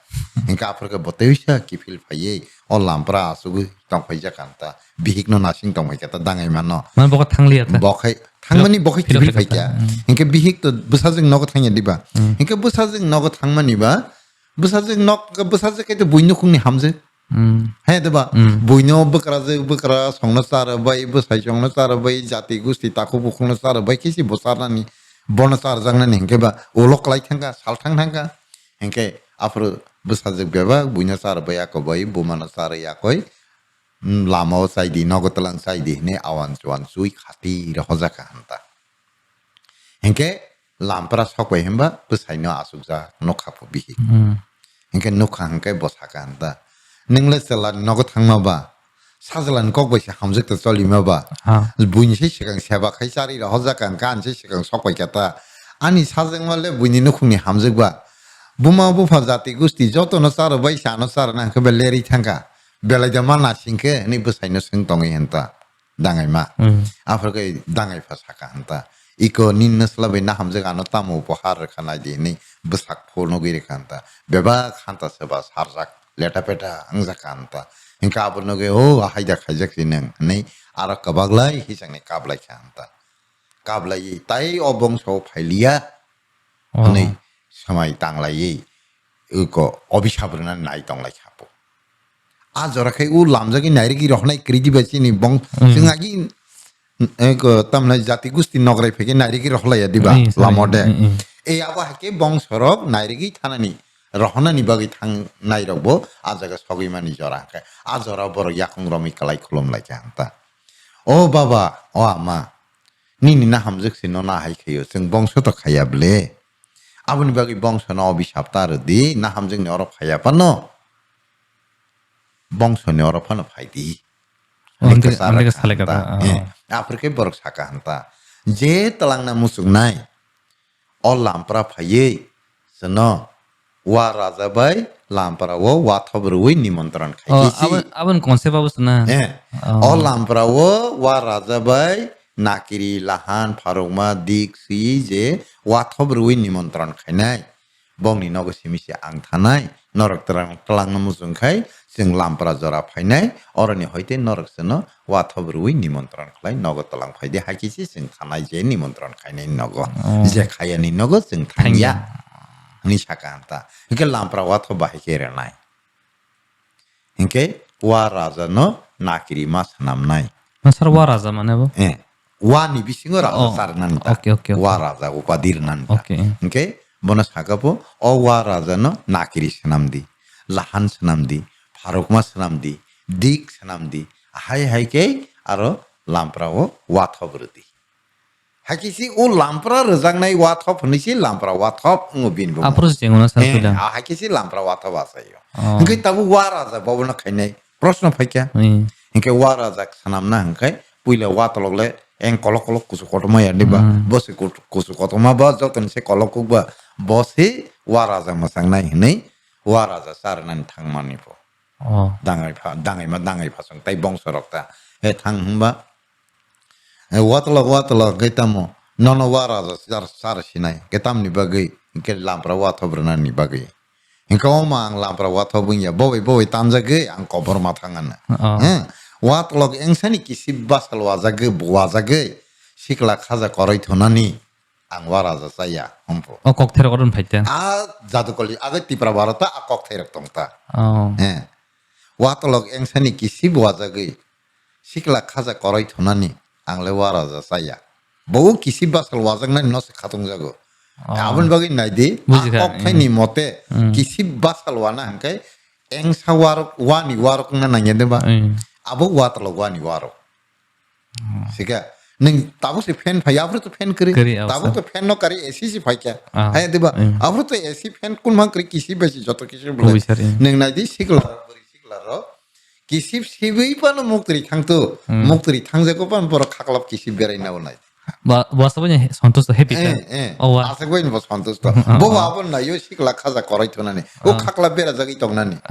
engke afrika boteisa kifil phaiye o lampra asugu tong phaija kanta bihik no nasing tong kata dangai mano man bok thangli ata bokhai thangmani bokhai kifil phaija engke bihik to busajing nogo thangya diba engke busajing nogo thangmani ba busajing nok busajing ke to buino khungni hamje hai deba buino bukra songna sar bai busai songna sar bai jati gusti taku bukhna sar bai kisi bosarani bonasar jangna hengke ba olok lai thangka salthang thangka hengke afro busajik beba buina sar baya ko bai bumana sar ya koi lamo saidi nogotalang saidi ne awan chuan sui khati ra hojaka hanta hengke lampra sokwe hemba busai no asukja nokhapu bihi hengke nokha hengke bosaka hanta ningle sela nogothangma ba 사슬란 꼭보시 함석도 쏠리며봐 부인시 시간 세바 카이사리라 호자간 간시 시간 속고 있겠다 아니 사정말래 부인이 누쿵니 함석봐 부마부 파자티 구스티 저토노 사르 바이 샤노 사르나 그 벨레리 창가 벨레자마나 싱케 니 부사이노 승동이 한다 당ай마 아프리카 당ай 파사카 한다 이거 닌너슬라베 나 함석 안노 타모 보하르 카나디 니 부삭 포노 기리 칸다 베바 칸타 세바 사르작 레타페타 angzaka 한다 Hingga apa noge oh hajak sineng nih arak kabaglai hisang nih kablai kanta kablai tai obong so pailia nih samai tang lai uko obishabrenan nai tong lai kapo azora kai lamja ki nairi ki rohnai kriji beci nih bong singagi eko tamna jati gusti nograi peke nairi ki rohlai ya diba lamode এই আবো হাইকে বংশরক নাইরেগি থানানি রহনানি বাগি থাংনাই রকবো আজাga সগৈমানি জরা হাঁকে আজরা বড় ইয়াকুং রমি কালাই খুলম লাইকে হাংতা ও বাবা ও আমা নিনি না হামজোকসি ন না হাইখাयो जों বংশ তো খাইয়াবলে আবুনি বাগি বংশ ন অভিশাপ তার দি না হামজোংনি অরফ খাইয়াপানো বংশ নি অরফানো ফাইদি Mereka saling kata. Afrika borok saka hanta je telangna musuk nai o lampra phaye seno wa raja bai lampra wo wa thobrui nimantran Oh, khaisi aban konsep apa sana? o lampra wo wa raja bai nakiri lahan pharokma dik si je wa thobrui nimantran khainai bongni nogo simisi ang thanai norok telangna musung khai जों लामप्रा जरा फाइनाय अरनि हयते नरक सनो वाथबरुई निमन्त्रण खलाय नगो तलां फाइदे हाकिसि जों थानाय जे निमन्त्रण खायनाय नगो जे खायानि नगो जों थांया नि साका हान्ता इके लामप्रा वाथ बाहायके रेनाय इके वा राजा न नाकिरि मा सानामनाय Masar waraza mana bu? वा नि बिसिङो राजा सारनान्ता ओके वा राजा उपाधिर नान्ता Oke. इके बन साकापो अ वा राजा न नाकिरि सानामदि लाहान सानामदि फारुकमा सानामदि दिक सानामदि हाय हायके आरो लामप्राओ वाथबरुदि हाकिसि ओ लामप्रा रोजांनाय वाथब होनैसि लामप्रा वाथब ङो बिनबो Apros jengona sar kuda. हाकिसि लामप्रा WhatsApp आसायो इंके ताबु वा राजा बावना खायनाय प्रश्न फायका इंके वा राजा सानामना हंखाय पुइला वातलगले एं कलक कलक कुसु कटमा यादिबा बसे कुसु कटमा बा जतनसे कलक कुबा बसे वा राजा मसांनाय हनै वा राजा सारनानै थांमानिफो Oh. Dangay pasang tay bong sorokta thang humba watla gaitamo nono wara sar sinai getam ni bagai ke lampra wathobrana ni bagai inka oma ang lampra wathobung ya boy tamjage ang cover mathangan watla engsani kisi basal wazage sikla khaja korai thonani ang wara saya humpo Oh, kokter koron faita. jadukoli aga tipra barata a kokthairak tongta Oh. Watolog engsani kisi buazagai sikla khaja korai thonani angle waraja saya bau kisi basal wazagna no se khatung jago abun bagi naidi okthai mote kisi basal wana hangkai engsa warok wani warok na nangende ba abo watolog wani warok sika neng tabu se fan phai abru to fan kari tabu to fan no kari esi si phai kya hai deba abru to esi fan kun mang kari kisi besi joto kisi bole neng naidi sikla ro kisip sibui pano muktri thangjago pan boro khaklap kisip beraina bonai Bahasa punya santos to happy kan? Oh, asa goin bo santos to bo abon na yo sikla khaja korai thonani o khaklap bera jagi tongnani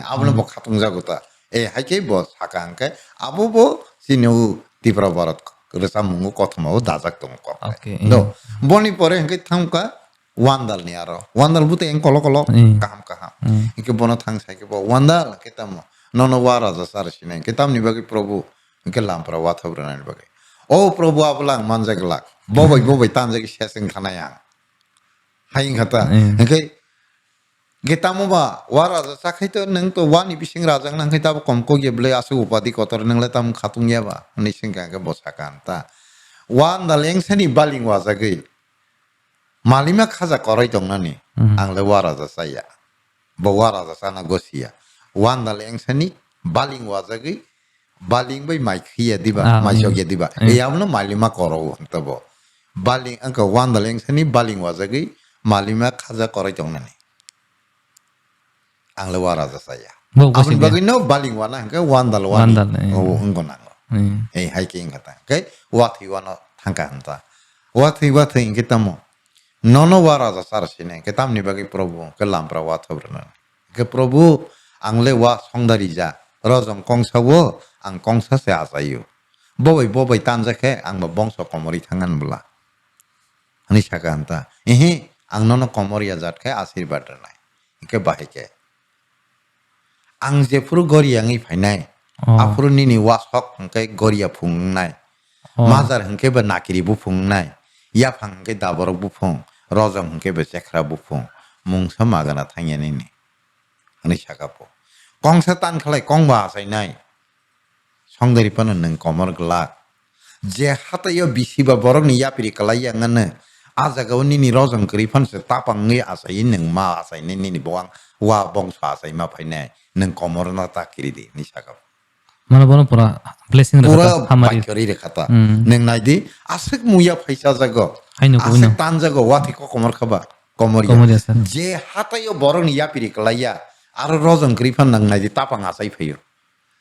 abon bo khatung jago ta haike bo saka angke abo bo sinu tipra barat resa mungu kothma o dajak tong ko no boni pore angke thamka wandal ni aro wandal bute eng kolo kaham inke bono thang saike bo wandal ketamo nono wara za sar sinai ketam ni bagi probu inke lampra wathabrana ni bagi o probu ablang manjaglak bobai tanjagi seseng khanaya haing khata inke getamo ba wara za sakai to nang to wani bising rajang nang kai tab komko geble asu upadi kotor nang le tam khatung ya ba ni singka ke bosakanta wandal eng sani baling wajagi malima khaja korai tongnani angle wara za saya bo wara za sana gosia wandal engsani baling wajagi baling bai mai khia diba mai jogya diba eyamno malima koro antabo baling angka wandal engsani baling wajagi malima khaja korai tongnani angle wara za saya abun bagino baling wana angka wandal o ungonango hiking kata kai wathi wana thangka anta wathi ingitamo nono wara za sarsine ketam ni bagi probu ke lampra wathobrana ke probu angle wa songdari ja rojong kongsawo ang kongsa se asayu bobai tanjake ang bongso komori thangan bula ani saka anta ang nono komori ajat ke asirbat nai ke bahike ang je puru gori angi phainai apuru nini wasok ke goria phungnai mazar hangke ba nakiri bu phungnai ya phangke daborok bu phung rojong hangke ba chekra bu phung mungsa magana thangyani ni ani sakapo kongsa tan khalai kongba asainai songdari pano nang komor glak je hatayo bisi ba borok ni yapiri kalai angane Azaga nini rozong kerifan setapang ngi asai neng ma asai nini boang wa bong sa asai ma paine neng komor na takiri di ni sagap. Mana bono pura blessing ra Pura kata hamari. bakari re kata. Neng nai di asik muya paisa jago. Haino ko Asik tan jago wati ko komor khaba. Komor Komor ya, ya. sir. Je hatayo borong ni ya piri kelaya. Aro rozong kerifan nang nai di tapang asai payo.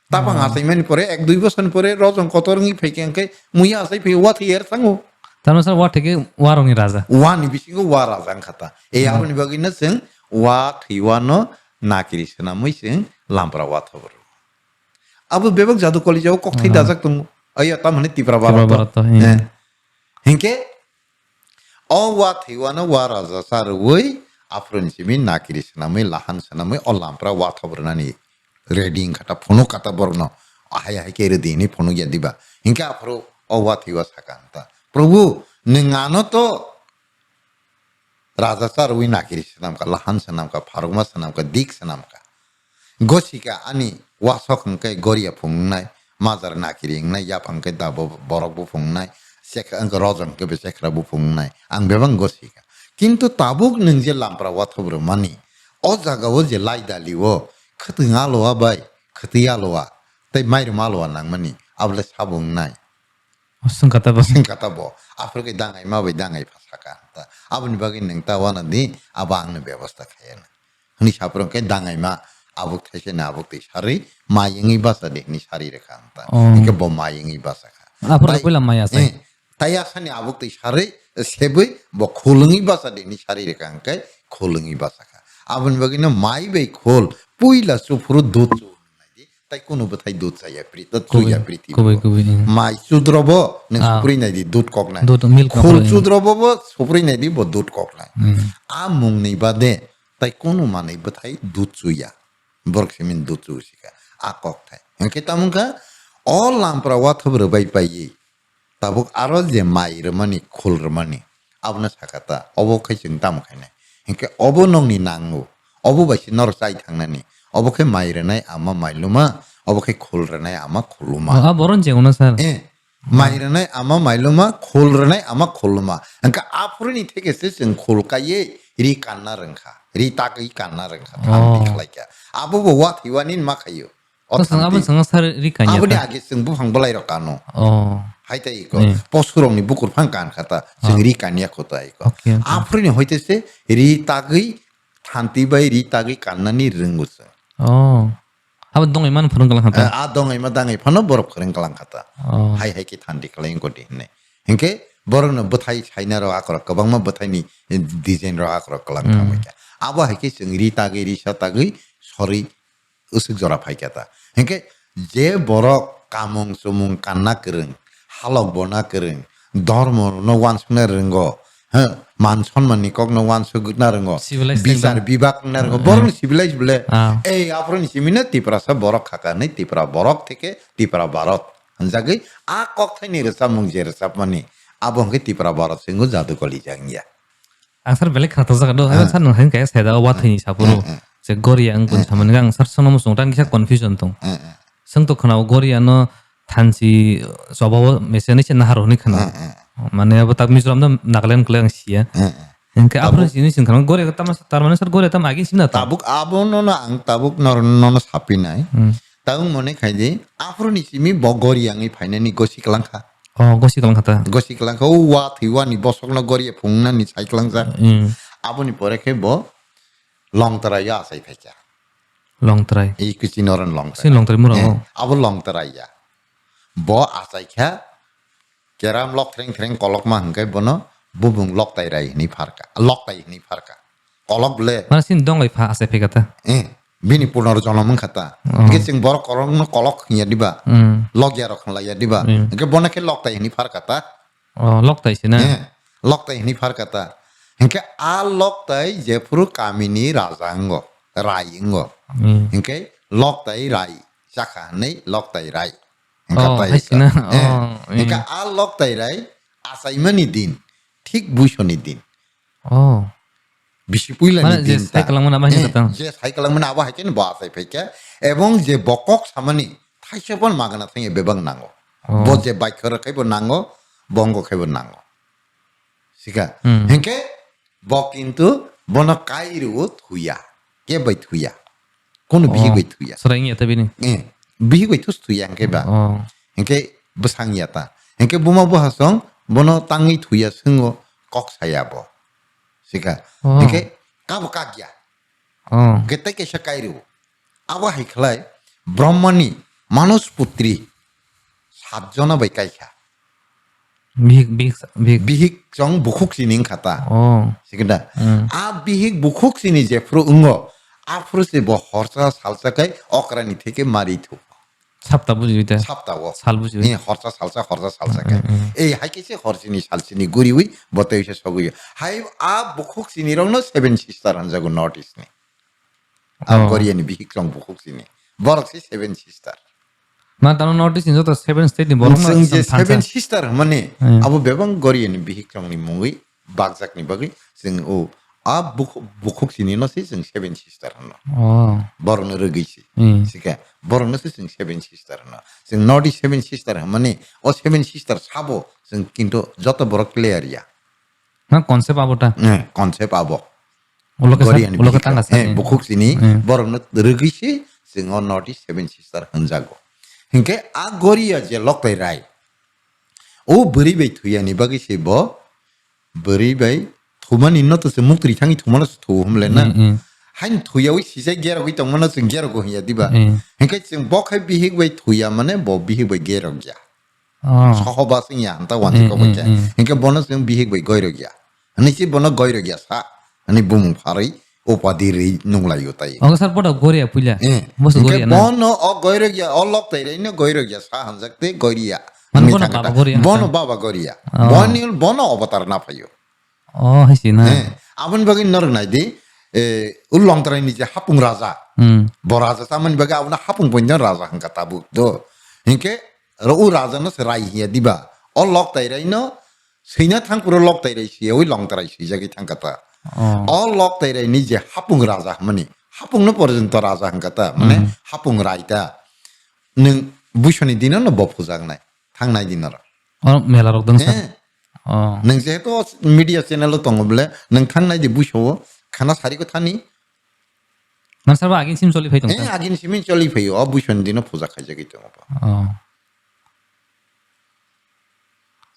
Tapang asai meni pore ek dui bosan pore rozong kotor ngi paike angke muya asai payo wati yer sango. Taman sar wa theke warong ni raja. Wani bisingo wara jang kata. Aboni bagina sing wa thiwano nakiri sena mui sing lampra wa thabur. Abu bebak jadu koli jaw kok thai dajak tung. Aya tam hane tipra Tipra barat. barat, iya. Hinke o wa thiwano wara ja sar woi afron simin nakiri sena mui lahan sena mui o lampra wa thabur nani reading kata phono kata borno. Ahaya kere dini phono ya diba. Hinke afro o wa thiwa sakanta. Prabhu nengano to raja sar wi nakiri senam ka lahan senam ka pharugma senam ka dik senam ka gosika ani wasok ngkai goria fungnai mazar nakiri ngnai yap angkai dabo borok bu fungnai sek ang rozong ke besekra bu fungnai ang bebang gosika kintu tabuk neng je lampra wathobro mani o jaga o je lai dali wo khtinga loa bai khtiya loa tai mair maloa nang mani able sabung nai Sung kata ba. sing kata bo afro ke dangai ma bai dangai phasaka ta abuni bagi neng ta wana di abang ne ব্যবস্থা khayen ni saprong ke dangai ma abuk thaise na abuk ti sari ma yengi basa de ni sari rekha ta ke bo ma yengi basa kha Apura pula maya sai. taya sani abuk ti sari sebui bo khulungi basa de ni sari rekha ke khulungi basa kha abuni bagi na mai bai khol puila sufuru dut tai kuno bathai dut saya prita tu ya priti Kubai. mai sudrobo ne supri nai di dut kok nai Dut milk khol sudrobo bo supri nai di bo dut kok nai amung nei bade tai kono manai bathai dut suya bork simin dut su sika akok thai engke tamungka all lampra wathabro bai pai tabuk aro je mai remani khol remani abna sakata obo khai jing tam khaine engke obo nong ni nangu obo bai nor sai thangnani obo khai mai renai ama mailuma obo khai khol renai ama kholuma Ah boron je una sar. mai renai ama mailuma khol renai ama kholuma engka apurni theke se sing khol kaye ri kanna rengkha ri takai kanna rengkha tham dikhlaika abo bo wa thiwanin ma khayo Terus abang sang sar ri kanya. abo ni age sing bu phang balai rokano Oh. haita iko posurong ni bukur phang kan khata sing ri kanya khota iko Okay. apurni hoitese ri takai thanti bai ri takai kanna ni rengus Oh. Abang dong iman purung kalang kata. adong ai madangai phano borok khreng kalang khata Oh. hai ki thandi kalaing ko dine hinke borok no bathai chaina ro akro kabang ma bathai ni design ro akro kalang thamika abo hai ki singri tagi ri satagi sorry usuk jora phai kata hinke je borok kamung sumung kanna kereng halok bona kereng dormo no wan sune rengo মান সম্মান নি কগ্ন one Sugna রঙ্গ Civilized বিচার বিভাগ না রঙ্গ বরং civilise বলে Ah. এই আপনি সিমিনে তিপ্রা সব বরক খাকা নেই তিপ্রা বরক থেকে তিপ্রা ভারত জাগে আ কক থাই নি রেসা মুং যে রেসা মানি আবংকে তিপ্রা ভারত সিংহ জাদু কলি জাঙ্গিয়া Asar belek kata zaka do. Abang sar nang kayak saya dah wat ini sapuru. Se Goria ang kun saman gang sar sono musong tan kisah confusion tong. Seng to khana Goria no thansi sobawa mesene chen naharo ni khana. Mane ab tak Mizoram da Nagaland klang sia. Engke apro sini sing khana Goria tam tar mane sar Goria tam agi sina ta. tabuk abo no ang tabuk nor no sapi nai taung mone khai de afro ni simi bogori angi fainani gosi kelangka Oh gosi kalang kata. gosi kelangka wa thiwa ni bosok no gori phungna ni sai kelangsa abo ni pore ke bo long tara ya sai phacha Long try. ei kichi noran long Sin long try mura. abo long tara ya bo asai kha keram lok threng kolok ma hangkai bono bubung lok tai rai ni pharka lok tai ni pharka kolok ble Mana sin dong lai pha ase pe kata. bini punor jonam khata ke sing bor korong no kolok nya diba lok ya rok la ya diba ke bona ke lok tai ni pharkata Oh lok tai sina. lok tai ni pharkata ke a lok tai je puru kamini rajango raingo ke lok tai rai chakha nei lok tai rai Oh hai sina. Oh. ke a lok tai rai asaimani din ঠিক বুঝনি দিন Oh. বেশি পুইলা Mana দিন je sai kalang mana bah kata. যে cycle মানে আবা হাইকেন বাসাই ফাইকা এবং যে বকক সামানি থাইসেপন মাগনা থাই বেবাং নাঙ্গো ব যে বাইক খাইব নাঙ্গো বঙ্গ খাইব নাঙ্গো Sika. Hengke bo kintu bono kairu thuya. Ke bai thuya. Kono bihi bai thuya. Sering ya tapi ni. Bihi bai thus thuya hengke ba. Oh. Hengke besang yata. Hengke buma bo hasong bono tangi thuya sungo kok saya bo. Sika. Hengke kabo kagya. Oh. Gete ke shakairu. Awa hiklai Brahmani Manus putri 7 jona bai kaikha. Bihik. Bihik jong bukhuk sining kata. Oh. Sikda. A bihik bukhuk sini je fru ungo. A fru se bo horsa salsa kai okrani theke mari thu. Sabta buji itu. Sapta wo. Sal buji. Ni horsa salsa kai. Ei hai ke se horsini salsini guri wi botei se sogui. Hai a bukhuk sini rong no 7 sister anjago notice ni. A Korean bihik jong bukhuk sini. Borok si 7 sister. Nah, tahu notice itu tuh 7 state di bawah Sing je 7 sister mane abu bebang Korean bihik jong ni mungui bagzak ni bagi sing o a bukhuk sini no si sing 7 sister no. Oh. Borno rugi si. Sika borno si sing 7 sister no. Sing nodi 7 sister mane o 7 sister sabo sing kinto joto borok clear ya. Nah, konsep apa ta? Konsep abo. Ulo Korean ketangga sih. bukhuk sini borno rugi si sing o nodi 7 sister hanjago. Hingke a Korea je loktai rai. O beri bai thuya ni bagi si bo beri bai thuman inno to se muktri thangi thumana su thu humle na. Hain thuya wi si se gera wi tong mana sing gera go hiya diba. Hingke sing bo khai bihik bai thuya mane bo bihik bai gera gya. Oh. Sohoba sing ya anta wanti ko bacha. Hingke bono sing bihik bai goiro gya. Ani si bono goiro gya sa. Ani bumung pharai upadiri nunglai utai. Oh, sar pada Korea punya. Bos Korea na. Bono o goiro gya o lok tai ini goiro gya sa hanjakte goria. Man bono baba Korea. Bono baba goria. Bono avatar na payo. Oh, sih na. Abun bagi nor nai di ulong terai ni je hapung raja. Boraja saman bagi abuna hapung punya raja hangka tabu do. Hingke ro raja no serai hiya diba. O lok tai no seinya thang puro lok tai rai si oi long terai si jagi thang kata. All lok tere ni je hapung raja mani hapung no porjento raja hangkata mane hapung raita neng bushoni dino no bopuzang nai thang nai dinara Oh, mela rok dong sa. Oh. neng je to media channel lo tongo bele neng thang nai de busho khana sari ko thani Man sarba agin sim soli phai tong sa. agin simin choli phayo o bushoni dino puja khai jagi tongo pa Oh.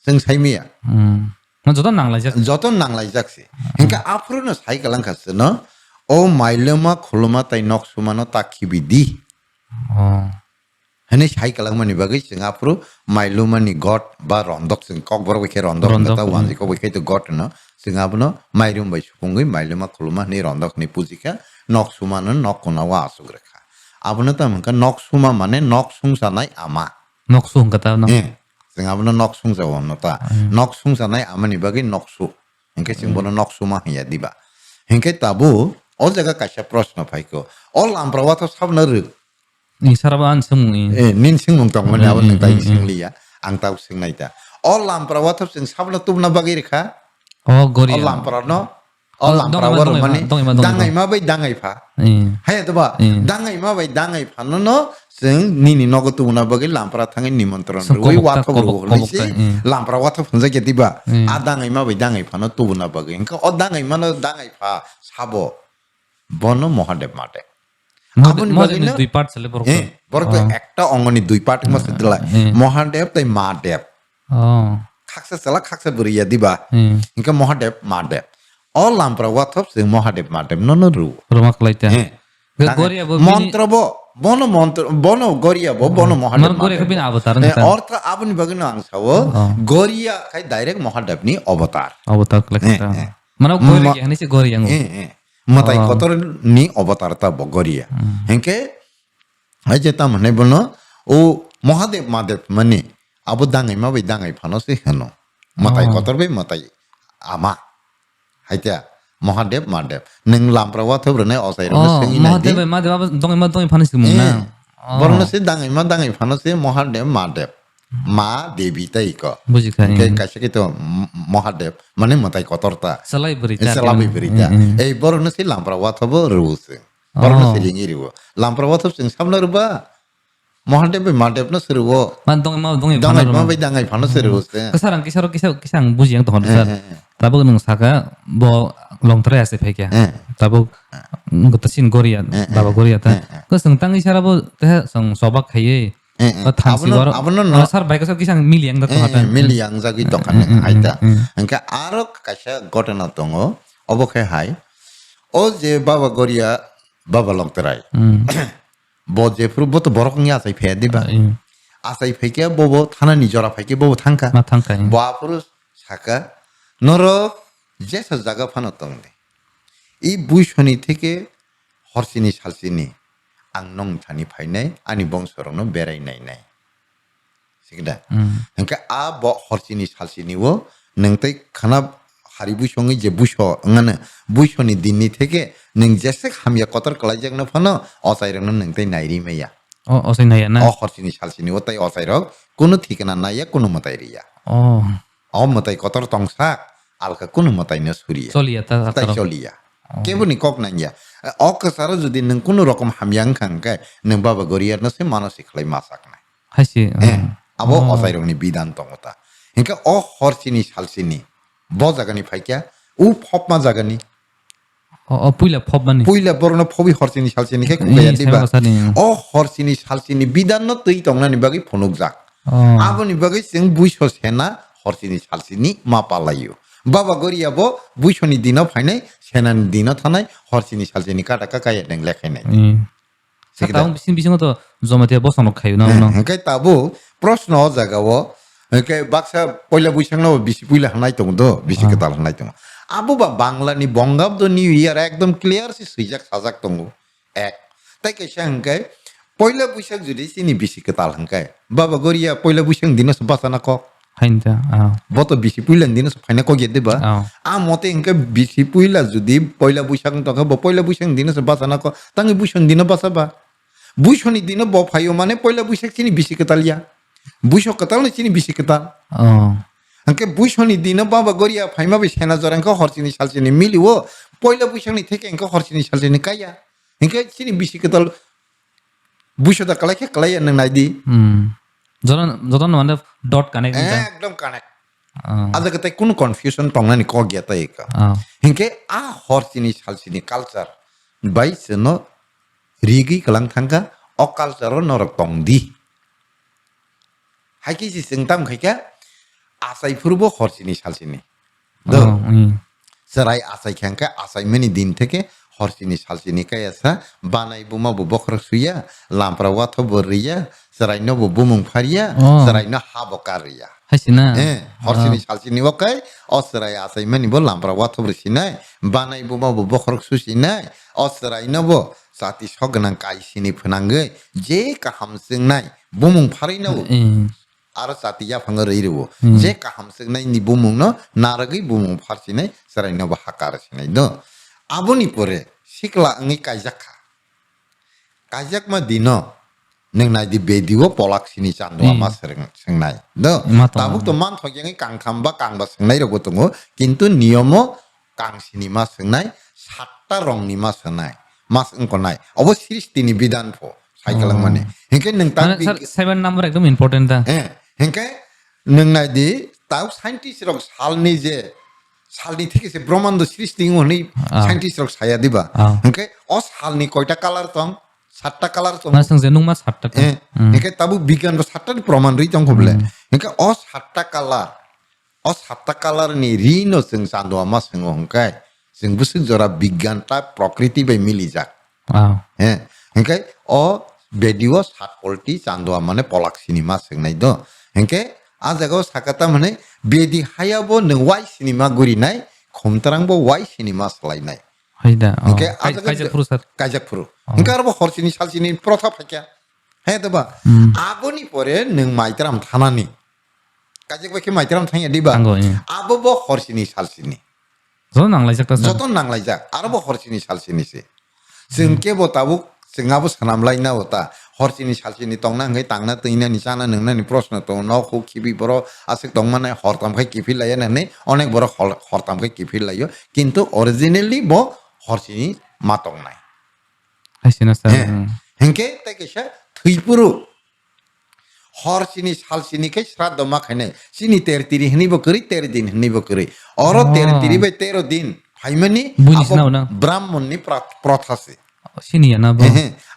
seng saimia Man jodoh nang lajak. joton nanglai jaksi hingka afro no sai kalang khase no o mailema khuluma tai nok sumano takibidi Oh. hene sai kalang mani bagai singapura mailuma ni god ba rondok sing kok bor wike rondok ta wanji ko wike to god no singapura mairum bai supungui mailuma khuluma ni rondok ni pujika nok sumano nok kona wa asugrekha abuna ta mangka nok suma mane nok sungsa nai ama Noksu kata no. singapura nok sungsa wa no ta nok sungsa nai ama ni bagai noksu hingke sing bono nok suma ya diba hingke tabu o jaga kasya prashna phaiko o lamprawa to sabna ru Ni sarba an semu ni. nin sing mong tong mane abon tai sing liya ang tau sing naita o lampra wathap sing sabna tubna bagi rekha Oh, o Korea. lampra no o lampra war mane dangai ma bai dangai pha hai to ba dangai ma bai dangai pha no sing nini nogo tubna bagi lampra thangi nimantron oi wathap ro lisi lampra wathap hunja ke diba a dangai ma bai dangai pha no tubna bagi engka o dangai ma no dangai pha sabo bono mohadev mate Abun bagi ni 2 part sele borok. borok ekta ongoni 2 part mas dela mohadev tai madev Oh. khaksa sala khaksa buriya diba engka mohadev madev o lampra wathap sing mohadev madev no ru Rumah kelaita. Korea bo mantra bo bono goria bo bono mohadev Man Korea kabin avatar na sa. ortha abuni bagino angsawo goria kai direct mohadev ni avatar Avatar kelaita. Mana Korea yang ni si Korea yang. matai kotor ni avatar ta bo goria henke aje ta mane bono o mohadev madev mane abu dangai ma bai dangai phano se hano matai kotor bai matai ama haita mohadev madev neng lampra wa thob rene osai ro sing ina di Madev dong panis mung na. borno se dangai phano se mohadev madev ma devi tai ko Buji ka. ke kashe ke to mohadev mane matai kotor ta Salai berita. Salabi berita. Borno se lampra wa thob ruus borno se lingi ru lampra wa thob sing samna ruba mohadev bai madev no seruo Man dong dangai ma bai dangai phano seruo se Kesarang kisang buji yang tuhan besar. Tabuk nung saka bo long tre ase pekya. Tabuk ngutasin Korea baba Korea ta. Ko sung tang isara bo te sung sobak khaye. Ko thansi war. Sar baik sar kisang miliang da to hata. 밀리양 자기 똑같네 하이다 그러니까 아로 가샤 거टना tongo 어버케 하이 어제 바바 거리아 바바 럭터라이 보제 프로부터 버럭이 아사이 페디바 아사이 페게 보보 타나니 저라 페게 보보 탕카 Ma tangka. 보아프로 사카 너로 제서 자가 파노똥데 이 부션이 되게 허신이 살신이 악농 잔이 파이네 아니 봉서로는 베라이나이네 시기다 그러니까 아뭐 허신이 살신이고 능때 가나 하리 부션이 제 부셔 응하는 부션이 딘니 되게 능 제색 함야 거터 걸라장나 파노 어사이랑은 능때 나이리메야 Osay na yan na. 허신이 살신이고 따이 어사이로 কোনো ঠিকানা নাইয়া কোনো মতাইরিয়া মতাই কতর টংসা আলকা কোনো মতাই না Surya Soli ata তাই চলিয়া কেবনি cock Naiya অকসারা যদি নং কোনো রকম হামিয়াং খাঙ্কায় নং বাবা গরিয়ার না সে মানসিক লাই মাসাক নাই Haisi. আবো অসাইরংনি বিধান তংতা হিংকা অ হরচিনি সালচিনি ব জাগানি ফাইকা উ ফপমা জাগানি Puila pop bani. পুইলা বরণ ফবি হরচিনি সালচিনি কে কুয়া দিবা অ হরচিনি সালচিনি বিধান ন তৈ তংনানি বাগি ফনুক যাক আবনি বাগি जों বুইছো সেনা হরচিনি সালচিনি মা পালাইও বাবা গরিয়াবো বুইছনি দিনাव ফাইনাय সেনানি দিনাव थानाय হরচিনি সালচিনি কাটা কাকায় দেং লেখাইনাय Taung bisin bisin to zomatia bosanok khayo na no. হেঙ্কাই তাবো প্রশ্ন অ জাগাও হেঙ্কাই বাক্সা পয়লা বৈশাখ নাও বিসি পুইলা হানাই দङ দ বিসি কেতাল হানাই দङ আবো বা বাংলানি বঙ্গাব্দ নিউ ইয়ার একদম ক্লিয়ার সি সুইজাক সাজাক দङ এক তাই কেসা হেঙ্কাই পয়লা বৈশাখ যদি সিনি বিসি কেতাল হেঙ্কাই বাবা গরিয়া পয়লা বৈশাখ দিনস বাসানা কক Hainta. বত বিসি পুইলা দিনস ফাইনা কক গেদেবা আ মতে হেঙ্কাই বিসি পুইলা যদি পয়লা বৈশাখ তকা পয়লা বৈশাখ দিনস বাসানা ক তাঙ্গি বৈশাখ দিন বাসাবা বুইছনি দিন ব ফাইও মানে পয়লা বৈশাখ চিনি বিসি কেতালিয়া বুইছ কেতাল চিনি বিসি কেতাল আঙ্কে বুইছনি দিন বাবা গরিয়া ফাইমাবে সেনা জরাঙ্ক হরচিনি সালচিনি মিলিও পয়লা বৈশাখনি থেকে এঙ্ক হরচিনি সালচিনি কাইয়া এঙ্কে চিনি বিসি কেতাল বুইছ দা কালাইকে কালাইয়া নং নাইদি Jodan মানে dot connect. একদম কানেক্ট আদা কেতাই কোনো কনফিউশন টংনানি ক গিয়াতা একা হেঙ্কে আ হরচিনি সালচিনি কালচার বাই সেন রিগি কালাং থাঙ্কা অ কালচার নরক টংদি হাইকি সি সেংতাম খাইকা আসাই ফুরবো হরচিনি সালচিনি দ সেরাই আসাই খাঙ্কা আসাই মেনি দিন থেকে হরচিনি সালচিনি কায়াসা বানাই বুমাবো বখর সুইয়া লামপ্রা ওয়াথ বরিয়া সেরাই নবো বুমুং ফারিয়া সেরাই ন হাবকারিয়া Haisi na. হরচিনি সালচিনি ওকাই অসরাই আসাই মেনি বো লামপ্রা ওয়াথ বরিসিনাই বানাই বুমাবো বখর সুসিনাই অসরাই নবো সাতি সগনাং কাইসিনি ফনাঙ্গে যে কাহাম সিংনাই বুমুং ফারিনাবো आरो जातिया फांग रैरबो जे काहाम सिगनाय नि बुमुं न नारगै बुमुं फारसिनाय सरायनो बा हाकार सिनाय द आबोनि परे सिकला अंगै कायजाखा कायजाक मा दिनो नों नायदि बेदिओ पलाक सिनि चान्दवा मा सोंनाय द ताबुक तो मान थगेङै कांथाम बा कांबा सोंनाय रगो दङो किन्तु नियमो कांसिनि मा सोंनाय सातटा रंनि मा सोंनाय मास अंकनाय अबो सृष्टिनि बिधान फो साइकेल माने हेंके नों ता Sir 7 number ekdom important ta. হেঙ্কাই নং নাইদি তাও সাইন্টিস্ট রক সালনি যে সালনি থেকে সে ব্রহ্মাণ্ড সৃষ্টি হনি সাইন্টিস্ট রক সায়া দিবা হেঙ্কাই অ সালনি কয়টা কালার তং সাতটা কালার তং Na sang zenung ma satta. হেঙ্কাই তাবু বিজ্ঞান সাতটা প্রমাণ রই তং হবলে হেঙ্কাই অ সাতটা কালার নি রিনো जों চান্দোয়া মা সঙ্গ হেঙ্কাই जों বুসু জরা বিজ্ঞানটা প্রকৃতি বাই মিলি যাক হেঙ্কাই অ বেডিও সাত পল্টি চান্দোয়া মানে পলাক সিনেমা सोंनाय द हेंके आ जागाव साकाता माने बेदि हायाबो नों वाइ सिनेमा गुरिनाय खमतारांबो वाइ सिनेमा सलायनाय Haida. हेंके Kaijak furu sir. कायजाकफुरु हेंके आरो हरसिनि सालसिनि प्रथा फाइका हे दबा आबोनि परे नों माइत्राम थानानि कायजाक बाखि माइत्राम थाया दिबा आबो हरसिनि सालसिनि Zo nanglai jak ta. जतो नांलायजा आरो हरसिनि सालसिनिसि जों केबो ताबु जोंहाबो सानामलायना होता हरसिनि सालसिनि तंनांगै तांना तैना निसाना नोंनानि प्रश्न तो नखौ किबि बर आसिक तंमाने हरतामखै किफि लाया नानै अनेक बर हरतामखै किफि लायो किन्तु अरिजिनली ब हरसिनि मातंनाय Haisi na sir. हेंके तैकेसा थैपुरु hor sini sal sini ke sraddho ma khainai sini 13 hnibo kori 13 din hnibo kori oro 13 bai 13 din phaimani Bunis abo na una. brahmon ni protha se Sini ya na bo.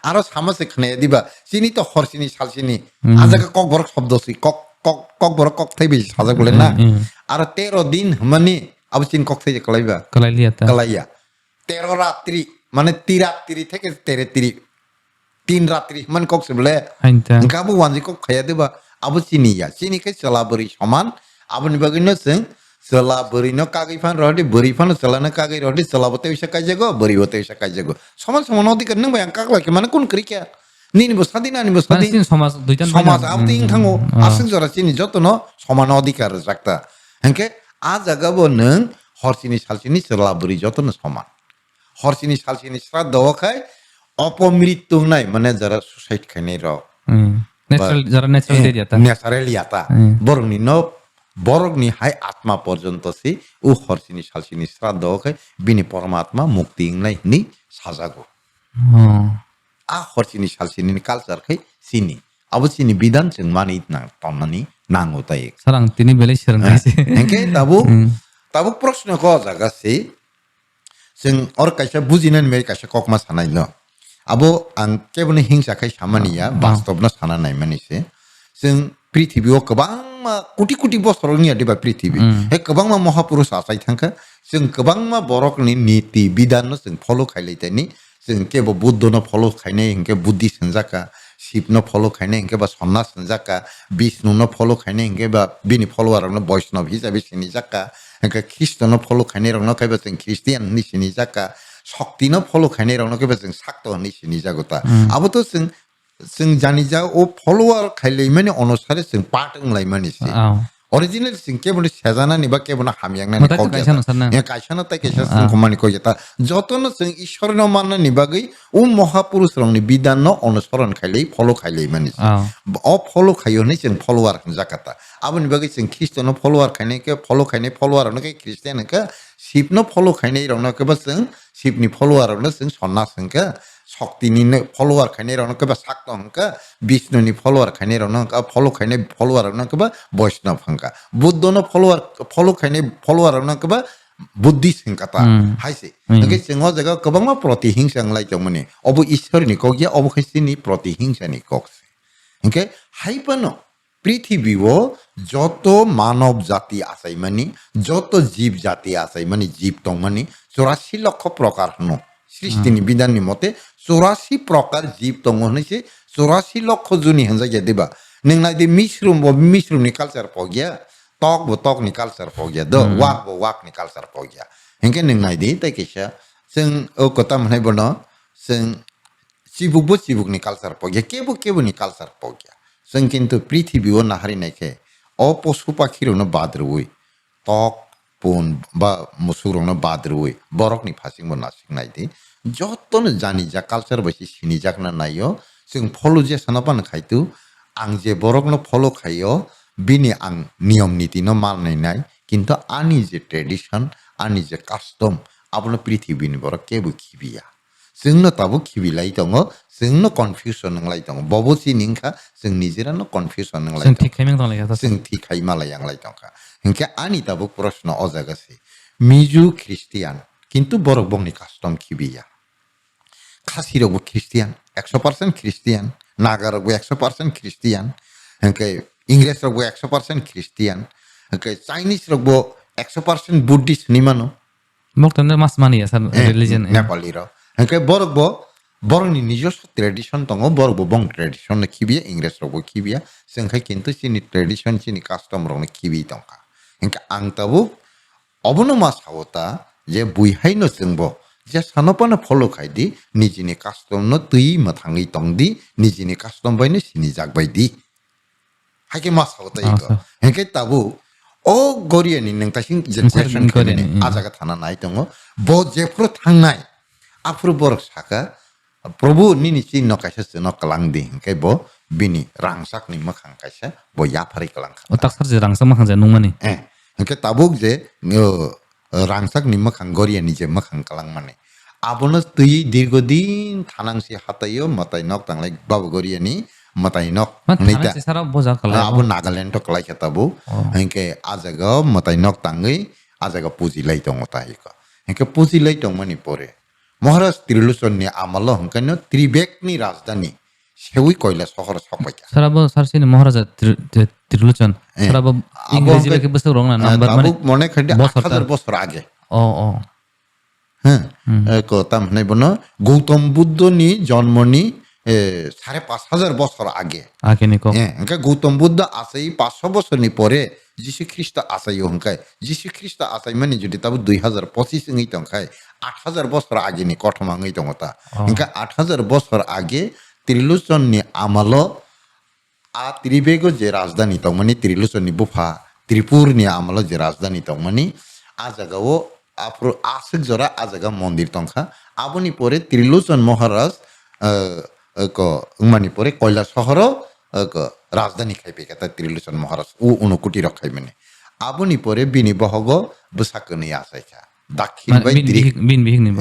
আরো সামাসে খানে দিবা চিনি তো হর চিনি শাল চিনি আজাকে cock বড় শব্দ সি কক কক কক বড় কক থাই বেশি সাজা বলে না আর 13 দিন মানে আবু চিন কক থাই কলাইবা Kalai lihat ta. কালাইয়া 13 রাত্রি মানে 3 রাত্রি থেকে 3 রাত্রি মানে কক বলে Hain ta. কাবু ওয়ানজি কক খাইয়া দিবা আবু চিনি ইয়া চিনি কে চলাবরি সমান আবু নিবাগিন जों চলাবরিনো কাগৈ ফান রহদি বরি ফান চলানো কাগৈ রহদি চলাবতে হইসা কাই যাগো বরি হতে হইসা কাই যাগো সমান সমান অধিকার নং বায়াং কাকলাকে মানে কোন করিকা নিনি বসাদি না নিনি Mana বসাদি sin somas duitan সমাজ আপনি ইংথাঙ্গো আসিং জরা চিনি যতন সমান অধিকার রাখতা হেনকে আ জাগাবো নং হরচিনি সালচিনি চলাবরি যতন সমান হরচিনি সালচিনি শ্রাদ্ধ খায় অপমৃত্যু নাই মানে যারা সুসাইড খাইনি র Natural jara natural dia dia ta. Naturally আতা বরংনি ন বরংনি হাই আত্মা পর্যন্ত সে ও হরচিনি সালচিনি শ্রাদ্ধ খায় বিনি পরমাত্মা মুক্তি ইংলাই নি সাজাগো Oh. a horchini salchini culture khai sini abo sini bidan chung mani na tonnani nango tai Sarang tini beli sirang kasi. engke tabu proshno ko jaga se जों और kaisa bujinan me kaisa kokma sanai no abo ang kebone hingsa khai samaniya বাস্তব na sana nai mani se जों पृथ्वीयाव गोबां कोटि कोटि बोसोरनि आदिबा पृथ्वी हे गोबां महापुरुष आसाय थांखा जों गोबां बरकनि नीति बिधान जों फलो खाइलायतानि जों केबो बुद्धनो फलो खाइनाय हिंके बुद्धि सनजाका शिवनो फलो खाइनाय हिंके बा सन्नास सनजाका विष्णुनो फलो खाइनाय हिंके बा बिनि फलोवारनो वैष्णव हिसाबै सिनि जाका हिंके ख्रिस्टनो फलो खाइनाय रंनो खाइबा जों ख्रिस्टियान नि सिनि जाका शक्तिनो फलो खाइनाय रंनो खाइबा जों शाक्त नि सिनि जागोता आबोथ जों जानि जा ओ फलोवार खाइलै माने अनुसारे जों पाटंलाय मानिसि Oh. original जों केबोनो सेजाना निबा केबोनो हामियांना Mata tu kaisa nasana. ए काइसाना ताइ काइसा जों कमानि को जता जतन जों ईश्वरनो मानना निबागै ओ महापुरुष रंनि बिधान अनुसरण खाइलै फलो खाइलै मानिसि Oh. अ फलो खायो नै जों फलोवार जाकाता आबोनि बागै जों ख्रिस्टनो फलोवार खाइनाय के फलो खाइनाय फलोवारनो के ख्रिस्टियान के शिवनो फलो खाइनाय रंनो के बा जों शिवनि फलोवारनो जों सन्नास हंका शक्तिनि फलोवार खाइनाय रंनो के बा शाक्त हंका विष्णुनि फलोवार खाइनाय रंनो का फलो खाइनाय फलोवार रंनो के बा वैष्णव हंका बुद्धनो फलोवार फलो खाइनाय फलोवार रंनो के बा बुद्धि सिंकाता हाइसे ओके जों जगा गोबां प्रतिहिंसांलाय जमने अब ईश्वरनि को गया अब खाइसिनि प्रतिहिंसानि कक ओके हाइपनो পৃথিবীও যত মানব জাতি আছে মানে যত জীব জাতি আছে মানে জীব দং মানে 84 লক্ষ প্রকার হনো সৃষ্টিনি বিধাননি মতে 84 প্রকার জীব দং হইছে 84 লক্ষ জুনি হনজা গেদিবা নংনাইদি মিশ্রুমনি কালচার পগিয়া তকনি কালচার পগিয়া দ ওয়াকনি কালচার পগিয়া হেনকে নংনাইদি তাইকেসা जों ओ कता मनहाय बनो जों चिबुकनि कालचार पगिया केबोनि कालचार पगिया जों किन्तु पृथ्वीयाव नाहारिनायखे अ पशु पाखिरनो बाद्रुवै तक पुन बा मुसुरनो बाद्रुवै बरकनि फासिंबो नासिंनायदि जतनो जानि जा कालचार बायसि सिनि जागना नायो जों फलो जे सानापान खायतु आं जे बरकनो फलो खायो बिनि आं नियम नीतिनो मानिनाय किन्तु आनि जे ट्रेडिशन आनि जे कास्टम आपनो पृथ्वीनि बरक केबो खिबिया जोंनो ताबो खिबिलाय दङ जोंनो कनफ्यूजन नंलाय दङ बबोसि निंखा जों निजेरानो confusion नंलाय Sen tik kemeng tong lagi atas. जों थिखाय मालायांलाय दंखा हिंके आनि ताबो प्रश्न अजागासि मिजु ख्रिस्टियान किन्तु बरक बंनि कास्टम खिबिया खासिरबो ख्रिस्टियान 100% ख्रिस्टियान नागारबो 100% ख्रिस्टियान हिंके इंग्लिसरबो 100% ख्रिस्टियान हिंके चाइनिसरबो 100% बुद्धिस्ट निमानो Mok tanda mas mani ya san religion. Nepali र हेंके बरकबो बरकनि নিজস্ব ट्रेडिशन दङ बरकबो बं ट्रेडिशन खिबिया इंग्लिस रबो खिबिया जोंखाय किन्तु सिनि ट्रेडिशन सिनि कास्टम रनो खिबि दंखा हेंके आं ताबो अबनो मा सावता जे बुइहायनो जोंबो जे सानपानो फलो खायदि निजिनि कास्टम न तुइ मथाङै दंदि निजिनि कास्टम बायनो सिनि जागबायदि हायके मा सावता इको हेंके ताबो ओ गरियानि नोंतासिं जे क्वेश्चन खायनि आजागा थाना नाय दङ ब जेफ्रो थांनाय आफुर बरक साका प्रभु निनि चिन्ह कायसा न कलांदि हेंके ब बिनि रांसाकनि मखां कायसा ब याफारि कलांखा Otak sarja rang sama kan nung mani. हेंके ताबुक जे रांसाकनि मखां गरियानि जे मखां कलां माने आबनो तुइ दीर्घदिन थानांसि हातायो मताय नक तांलाय बाबु गरियानि matai nok Man nei thana ta si sara boja kala abo Nagaland to kalai khatabu henke ajaga matai nok tangai ajaga puji lai tong tai ko henke puji lai tong mani pore Maharaj Trilochon ni amalo hengkano Tribek ni rajdhani সেউই কয়লা শহর সপাইকা sara bo sarsini maharaja Trilochon sara bo ইংরেজি লেখে বসে রং না number মানে তাবুক মনে খাইতে বছরটা 8000 বছর আগে ও ও হ্যাঁ কতাম নাই বনো গৌতম বুদ্ধ নি জন্ম নি 5,500 বছর আগে আগে নিকো হ্যাঁ হ্যাঁ গৌতম বুদ্ধ আসেই 500 বছর নি পরে যিশু খ্রিস্ট আসাই হংকাই যিশু খ্রিস্ট আসাই মানে যদি তাবু 2025 ngই তংখাই 8,000 বছর আগে নি কঠমা ngই তংতা হংকা 8,000 বছর আগে ত্রিলোচন নি আমালো a Tribego je rajdhani tongmani Trilochon ni bufa Tripur ni amalo je rajdhani tongmani ajagao apro asik jora ajaga mondir tongkha aboni pore Trilochon Maharaj ko mani pore koila shohoro ko rajdhani khaipe kata Trilochon Maharaj u unukuti rakhay mane aboni pore bini bohogo busakoni asaikha dakhin bai বিন বিহিক নিব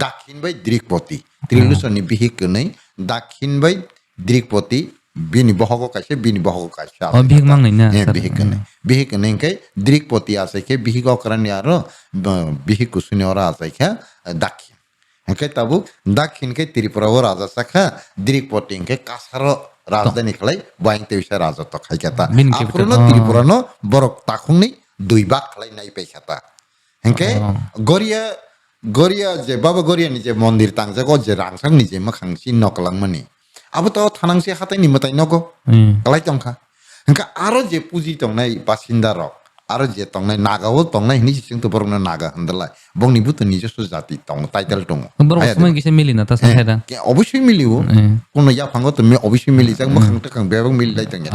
dakhin bai Drikpoti Trilochon ni bihik nei dakhin bai Drikpoti bini bohogo kaise bini bohogo kaise ও বিহিক মাং নাই না bihik nei kai Drikpoti asaike bihik okrani aro bihik kusuni ora asaike dakhin henkai tabu dakhin kai Tripura o raja sakha Drikpoti henkai kasaro rajdhani khlai baing teisa raja to khai kata apurono Tripura no borok takhungni dui bak khlai nai pai kata henkai Goria je Baba Goria ni je mondir tangjago je rangsang ni je makhangsi noklang mani abo to thanangsi hatai ni matai noko kalai tongkha hengka aro je puji tongnai basinda rok aro je tongnai nagao tongnai ni sing to borong naga handalai bongni buto নিজস্ব জাতি tong title tong বড় সময় গেছে মিলি না তা Saheda ke অবশ্যই মিলিও কোন ইয়া ফাঙ্গ তো অবশ্যই মিলি যাক মাখাং টাকাং বেবং মিলি লাই tang ya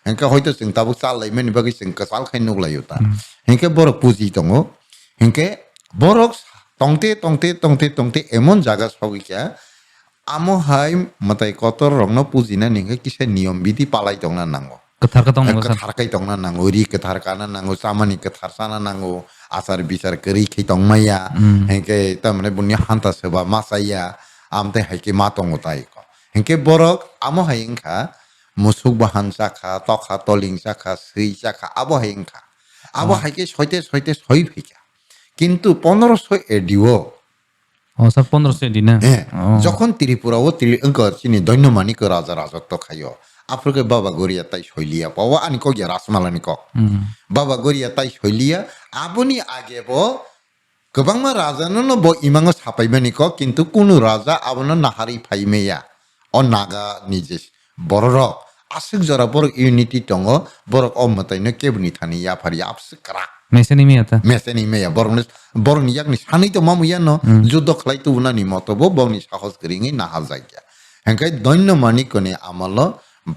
hengka hoito sing tabuk sal lai meni bagi sing kasal khain nok lai uta hengke borok puji tongo hengke borok tongte emon jaga sogika amo hai matai kotor rongno pujina ningke kise niyom bidi palai tongna nango ketar ketong kethar kai tongna nango ri kethar kana nango samani kethar sana nango asar bicar keri kai tongmaya hengke tamne bunni hanta seba masaya amte haike matongo tai ko hengke borok amo haingka musuk bahan sakha tokha toling sakha sei sakha abo haingka abo haike soite soi phika কিন্তু 1500 ADO ও সব 1500 দিনা যখন ত্রিপুরা ও চিনি দৈন্যমানিক রাজা রাজত্ব খাইও আপনাকে বাবা গরিয়া তাই শৈলিয়া পাওয়া আনি কক রাসমালানি কক বাবা গরিয়া তাই শৈলিয়া আপনি আগে গোবাংমা রাজানো ব ইমাঙ্গ সাপাইবানি কক কিন্তু কোনো রাজা আপনার নাহারি ফাইমেয়া ও নাগা নিজে বড় রক আসুক জরা বড় ইউনিটি টঙ বড় অমতাইনো কেবনি থানি ইয়াফারি আপসে করা মেসেনি মিয়াতা মেসেনি মেয়া বরনি yakni সানি তো মামু ইয়ানো যুদ্ধ খালাই তো উনানি মতবো বংনি সাহস করিঙি নাহা জায়গা হেনকাই দৈন্য মানিকনে আমলো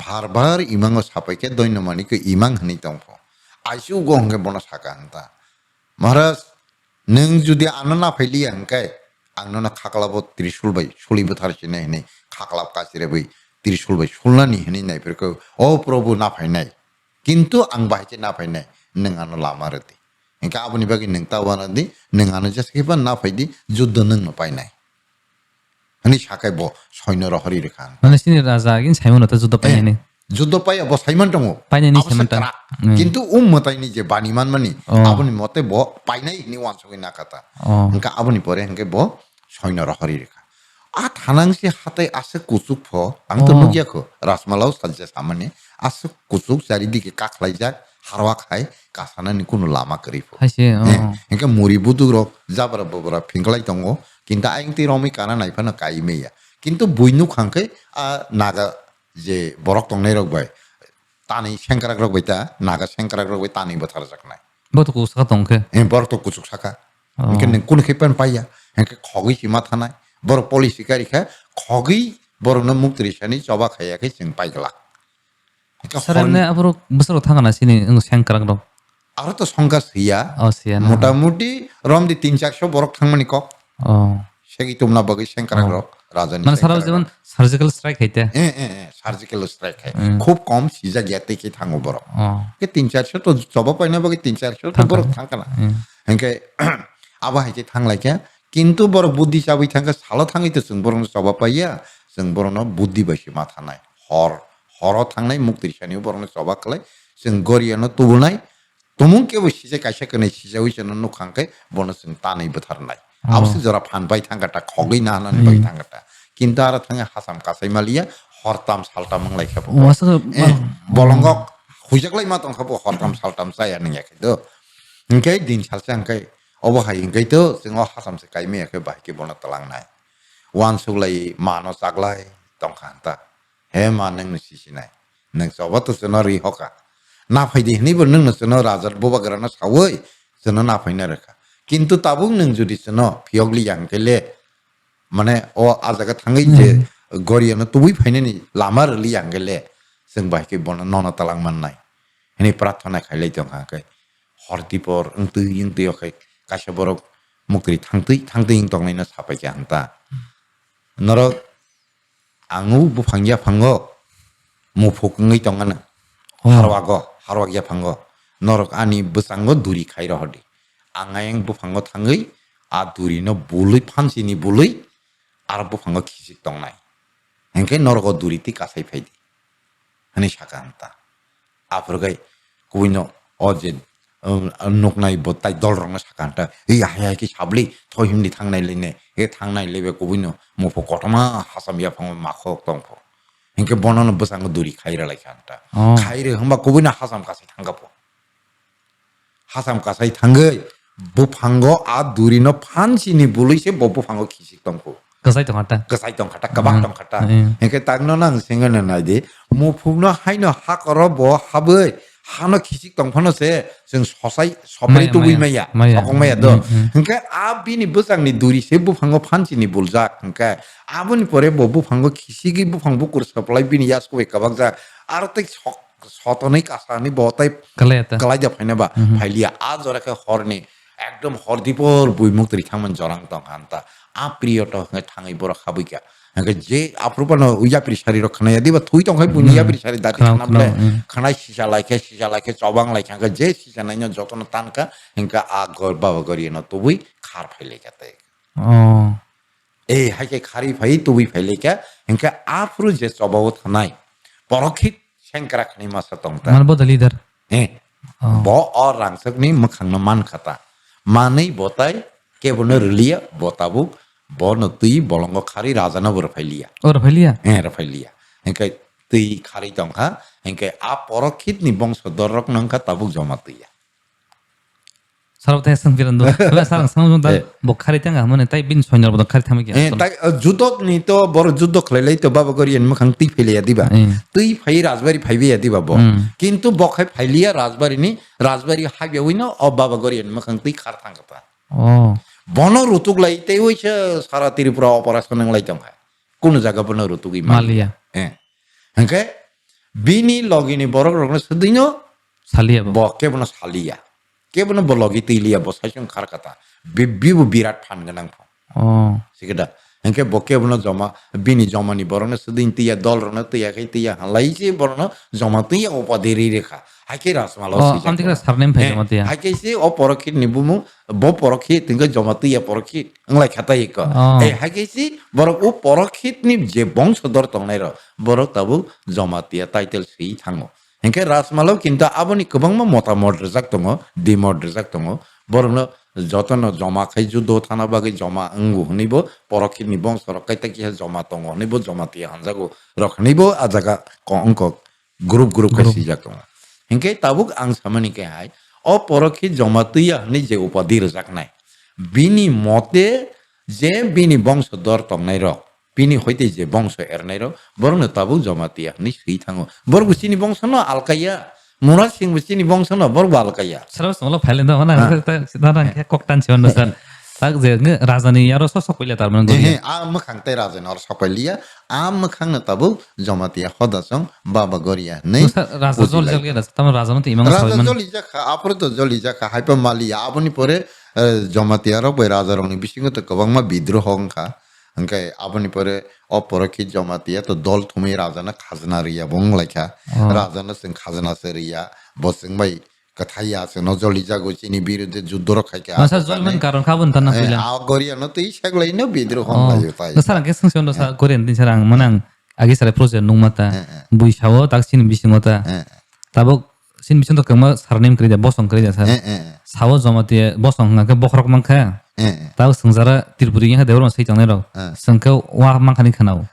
ভারবার ইমাঙ্গ সাপাইকে দৈন্য মানিক ইমাং হানি তংফ আইসু গংগে বনা সাকা হান্তা মহারাজ নং যদি আননা ফাইলিয়া হেনকাই আংননা খাকলাবো ত্রিশুল বাই সুলিবো থারছিনে হেনে খাকলাব কাছিরে বই ত্রিশুল বাই সুলনানি হেনি নাইফেরকো ও প্রভু না ফাইনাই কিন্তু আং বাহাইছে না ফাইনাই নং আনো লামারতি Engka aboni bagi neng tawana di neng anu jas kipan na faidi juddo neng no painai. Ani sakai bo soino rohori rekan. মানে সিনি রাজা গিন সাইমন তা যুদ্ধ পাই নাই Juddo pai abo saiman tongo. Painai ni saiman ta. Kintu matai ni je baniman mani. Aboni mote bo painai ni wan sogi nakata. Engka aboni pore engke bo soino rohori rekan. Hanangsi hatai ase kusuk pho ang to nugia ko rasmalau sajja samane ase kusuk চারিদিকে কাকলাই যাক হারওয়া খায় কাসানা নি কোনো Lama করিফো হাইছে engka muri buduk rok jabra bobra phinglai tongo kinta aing ti romi kana naifana kaimeya kintu buinu khangke naga je borok tongnai rok bai tani sengkarak rok bai ta naga sengkarak rok bai tani bathar jaknai বত কো সাকা তংকে borok to kusuk saka engke ning kun khipan paya engke khogi sima thanai borok polisi kari kha khogi borok no muktri sani choba khaya ke sing paigla সারানে আপরো বছর থাকা না সিনি স্যাংকারাক র আরো তো সংখ্যা সিয়া সিয়া মোটামুটি রমদি 300-400 বরক থাকমানি cock ও সেগি তোমরা বগি সেংকারাক রক রাজানি মানে সারা যেমন সার্জিক্যাল স্ট্রাইক হইতে সার্জিক্যাল স্ট্রাইক খুব কম সিজা গিয়াতে কি থাঙ্গো বরক কে 300-400 তো জবা পাইনা বগি 300-400 তো বরক থাকানা হেনকে আবা হাইতে থাংলাইকে কিন্তু বড় বুদ্ধি চাবি থাঙ্গা সালো থাঙ্গিতে जों বরং জবা পাইয়া जों বরং বুদ্ধি বাইসি মাথা নাই hor thangnai mukti sani borno soba klai sing goriano tubunai tumung kebo sije kaisa kene sije wi chana nukhangkai borno sing tanai butharnai abse jora phanbai thangata khogui na nan bai thangata kintu ara thanga hasam kasai malia hortam saltam manglai khabo bolongok hujaklai ma tong khabo hortam saltam saya ning yakai do engkai din salsa engkai obo hai engkai to singo hasam se kai me ke bai ke borno talang nai wan sulai mano saklai tong khanta he maneng ni sisinai nang soba to sono ri hoka na phaidi ni bo nang sono rajar boba garana sawoi sono na phaina rakha kintu tabung nang judi sono phiogli yang kele mane o ajaga thangai je goriano tubui phaina ni lamar li yang kele sing bai ke bon nona talang man nai ini prathana khailai tong ha kai hortipor engtu ingti okai kasha borok mukri thangtui ing tong nai na sapai ka anta norok angu bu phangya phango mu phokungai tongana harwagya phango norok ani busango duri khai rohdi angayang bu phango thangai a duri no bului phansini bului ar bu phango khisik tongnai engke norok duri ti kasai phaidi ani sakanta aprogai kuino oje noknai botai dolrong sakanta ei haya ki sabli thohimni thangnai lene e thangnai lebe kuino mu phokotama hasamya phango makhok tongpho engke bonono busango duri khaira lai kanta khaire hamba kuino hasam kasai thanggapo hasam kasai thangai bu phango a duri no phansini bului se bu phango khisik tongpho kasai tong khata kabak tong khata engke tagno nang singana naide mu phumno haino hakoro bo habai hano khisik tong phano se jeng sosai sopai tubui maya sokong maya do engke abini busang ni duri se bu phango phansini buljak engke abuni pore bo bu phango khisigi bu phang bu kur supply bini yasko kabak ja artek sotonai kasani botai kalai ja phaina ba phailia a jora ke horni একদম হরদিপর বইমুক্তি থামান জরাং তং hanta আ প্রিয়টো থাঙাই বড় খাবইকা যে আপ্রুপন উইয়াপ্রি শারি রক্ষণায় দিবা থুই তং high বুনিয়াপ্রি শারি দাতি খানাবলে খানাই সিসা লাইকে চবাং লাইকে যে সিসা নাইনো যতন তানকা হেনকা আ গর বাবা গরিয়েন তবুই খার ফাইলে কাতে এই হাইকে খারি ফাই তবুই ফাইলে কা হেনকা আপ্রু যে চবাও থানাই পরখিত সেংকরা খানি মাসা তংতা মানে বদলিদার ব অ রাংসকনি মখাংনো মান খাতা manai botai kebono relia botabuk bono tui bolongo khari rajana bor phailia rafailia engkai tui khari tongha engkai a porokhit ni bongso dorok nangka tabuk joma tuia sarabte sangpirando sarang samjung da bokhari tanga mane tai bin soinor bodo khari thamagi tai judok ni to bor judok lelai to baba gorian makhang tui phailia diba tui phai rajbari phaibe diba bo kintu bokhai phailia rajbari habe wino o baba gorian makhang tui khar thangata bono rutuk lai te hoise sara tripura operation nang lai tongha kono jaga bono rutugi malia engke bini logini borok rokno sedino salia bo ke bono salia ke bono bologi tilia bo saisong khar kata bibu birat phan ganang pho sikeda engke boke bono joma bini joma ni borno sedin tia dol rono tia kai tia halai si borno joma tia opadiri rekha hake rasmalo si antika sarnem phai joma tia hake si o porokhit ni bumu bo porokhit tinga joma tia porokhit anglai khata ik ei hake si borok o porokhit ni je bongso dor tongnai ro borok tabu joma tia title si thango engke rasmalo kinta aboni kubangma motamot rejak tongo dimot rejak tongo borno যতন জমা খাই যুদ্ধ থানা বাগে জমা অঙ্গু হনিব পরক্ষি নিব সরকাইতা কি জমা তঙ্গ হনিব জমাতি হানজাগো রখনিব আজাগা অঙ্ক গ্রুপ কাছি যাক হিংকে তাবুক আং সামানি কে হাই অ পরক্ষি জমাতুইয়া হনি যে উপাধি রজাক নাই বিনি মতে যে বিনি বংশ দর তংনাই রক বিনি হইতে যে বংশ এরনাই রক বরং তাবুক জমাতিয়া হনি সুই থাঙ্গো বরগুসিনি বংশ ন আলকাইয়া Murat sing mesti ni bangsa no bor bal kaya. Sarap semua file dah mana? Sekarang kayak koktan sih orang san. Tak je raja ni yaro sosok pilih tar mana gori. Am khang te raja nor sopelia am khang na tabu jamatia hodasong baba goria nei. Raja jol jol ya, tapi raja nanti imam raja jol ija kha apro to jol ija kha hypa malia aboni pore jamatia ro boy raja roni bisingo to kabang ma bidro hong kha. Angkai aboni pore oporokhi jamatia to dol thumi raja na khazna riya bong laikha raja na sing khazna se riya bosing bai kathaiya se no joli jago chini birudhe juddho rakhai ka masa jolman karon khabun tan na pila a goria no tei saglai no bidro hong lai tai sarang ke sung sion sa korean din sarang manang agi sare project nung mata bui sawo tak sin bising mata tabok sin bising to kama sarnim kri ja bosong kri ja sa sawo jomati bosong nga ke bokrok mangkha tau sungzara tirpuri nga deuron sei changnai rok sangka wa mangkhani khanau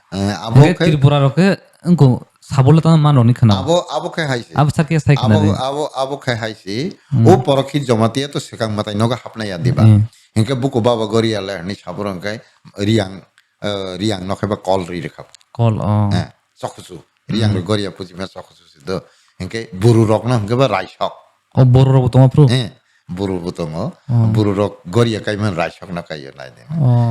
abo ke tirpura rok ke engko sabol ta man rok ni khanau abo khai haisi ab sakya sai khana de abo khai haisi o porokhi jomati to sekang matai noga hapna ya diba engke buku baba gori ala ni saborang kai riang nokai ba kol ri rekhap kol sokhusu riang ro gori apuji ma sokhusu sido engke buru rok na engke ba raishok o bor rok tong apru buru butongo buru rok gori kai man raishok na kai nai de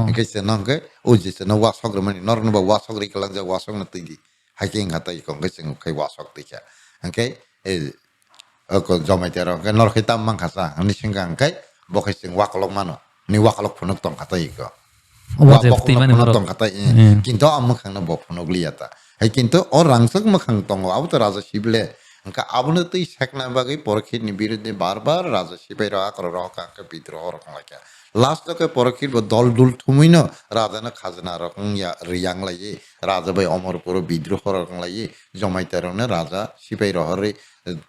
engke se nongke o ji se no wasok ro mani nor no ba wasok ri kalang ja wasok na tindi hiking hatai ko engke sing kai wasok tikya engke ko jomai tero engke nor khitam mang khasa ni singgang kai bokai sing wakolok mano ni wakolok phunuk tong khatai ko Waje peti mani phunuk marok tong khatai kinto amkhang na bo phunuk liata hai kinto or rangsak makhang tong abu to raja shible engka abune tei sekna bagai porokhi ni biruddhe barbar raja shibai ra kro ra ka ke bidroh rokong lakya last ke porokhi bo dol dul thumuino raja na khazna rokong ya riang lai raja bai Amarpur বিদ্রোহ রকম লাই জমাই তেরনে রাজা সিপাই রহরে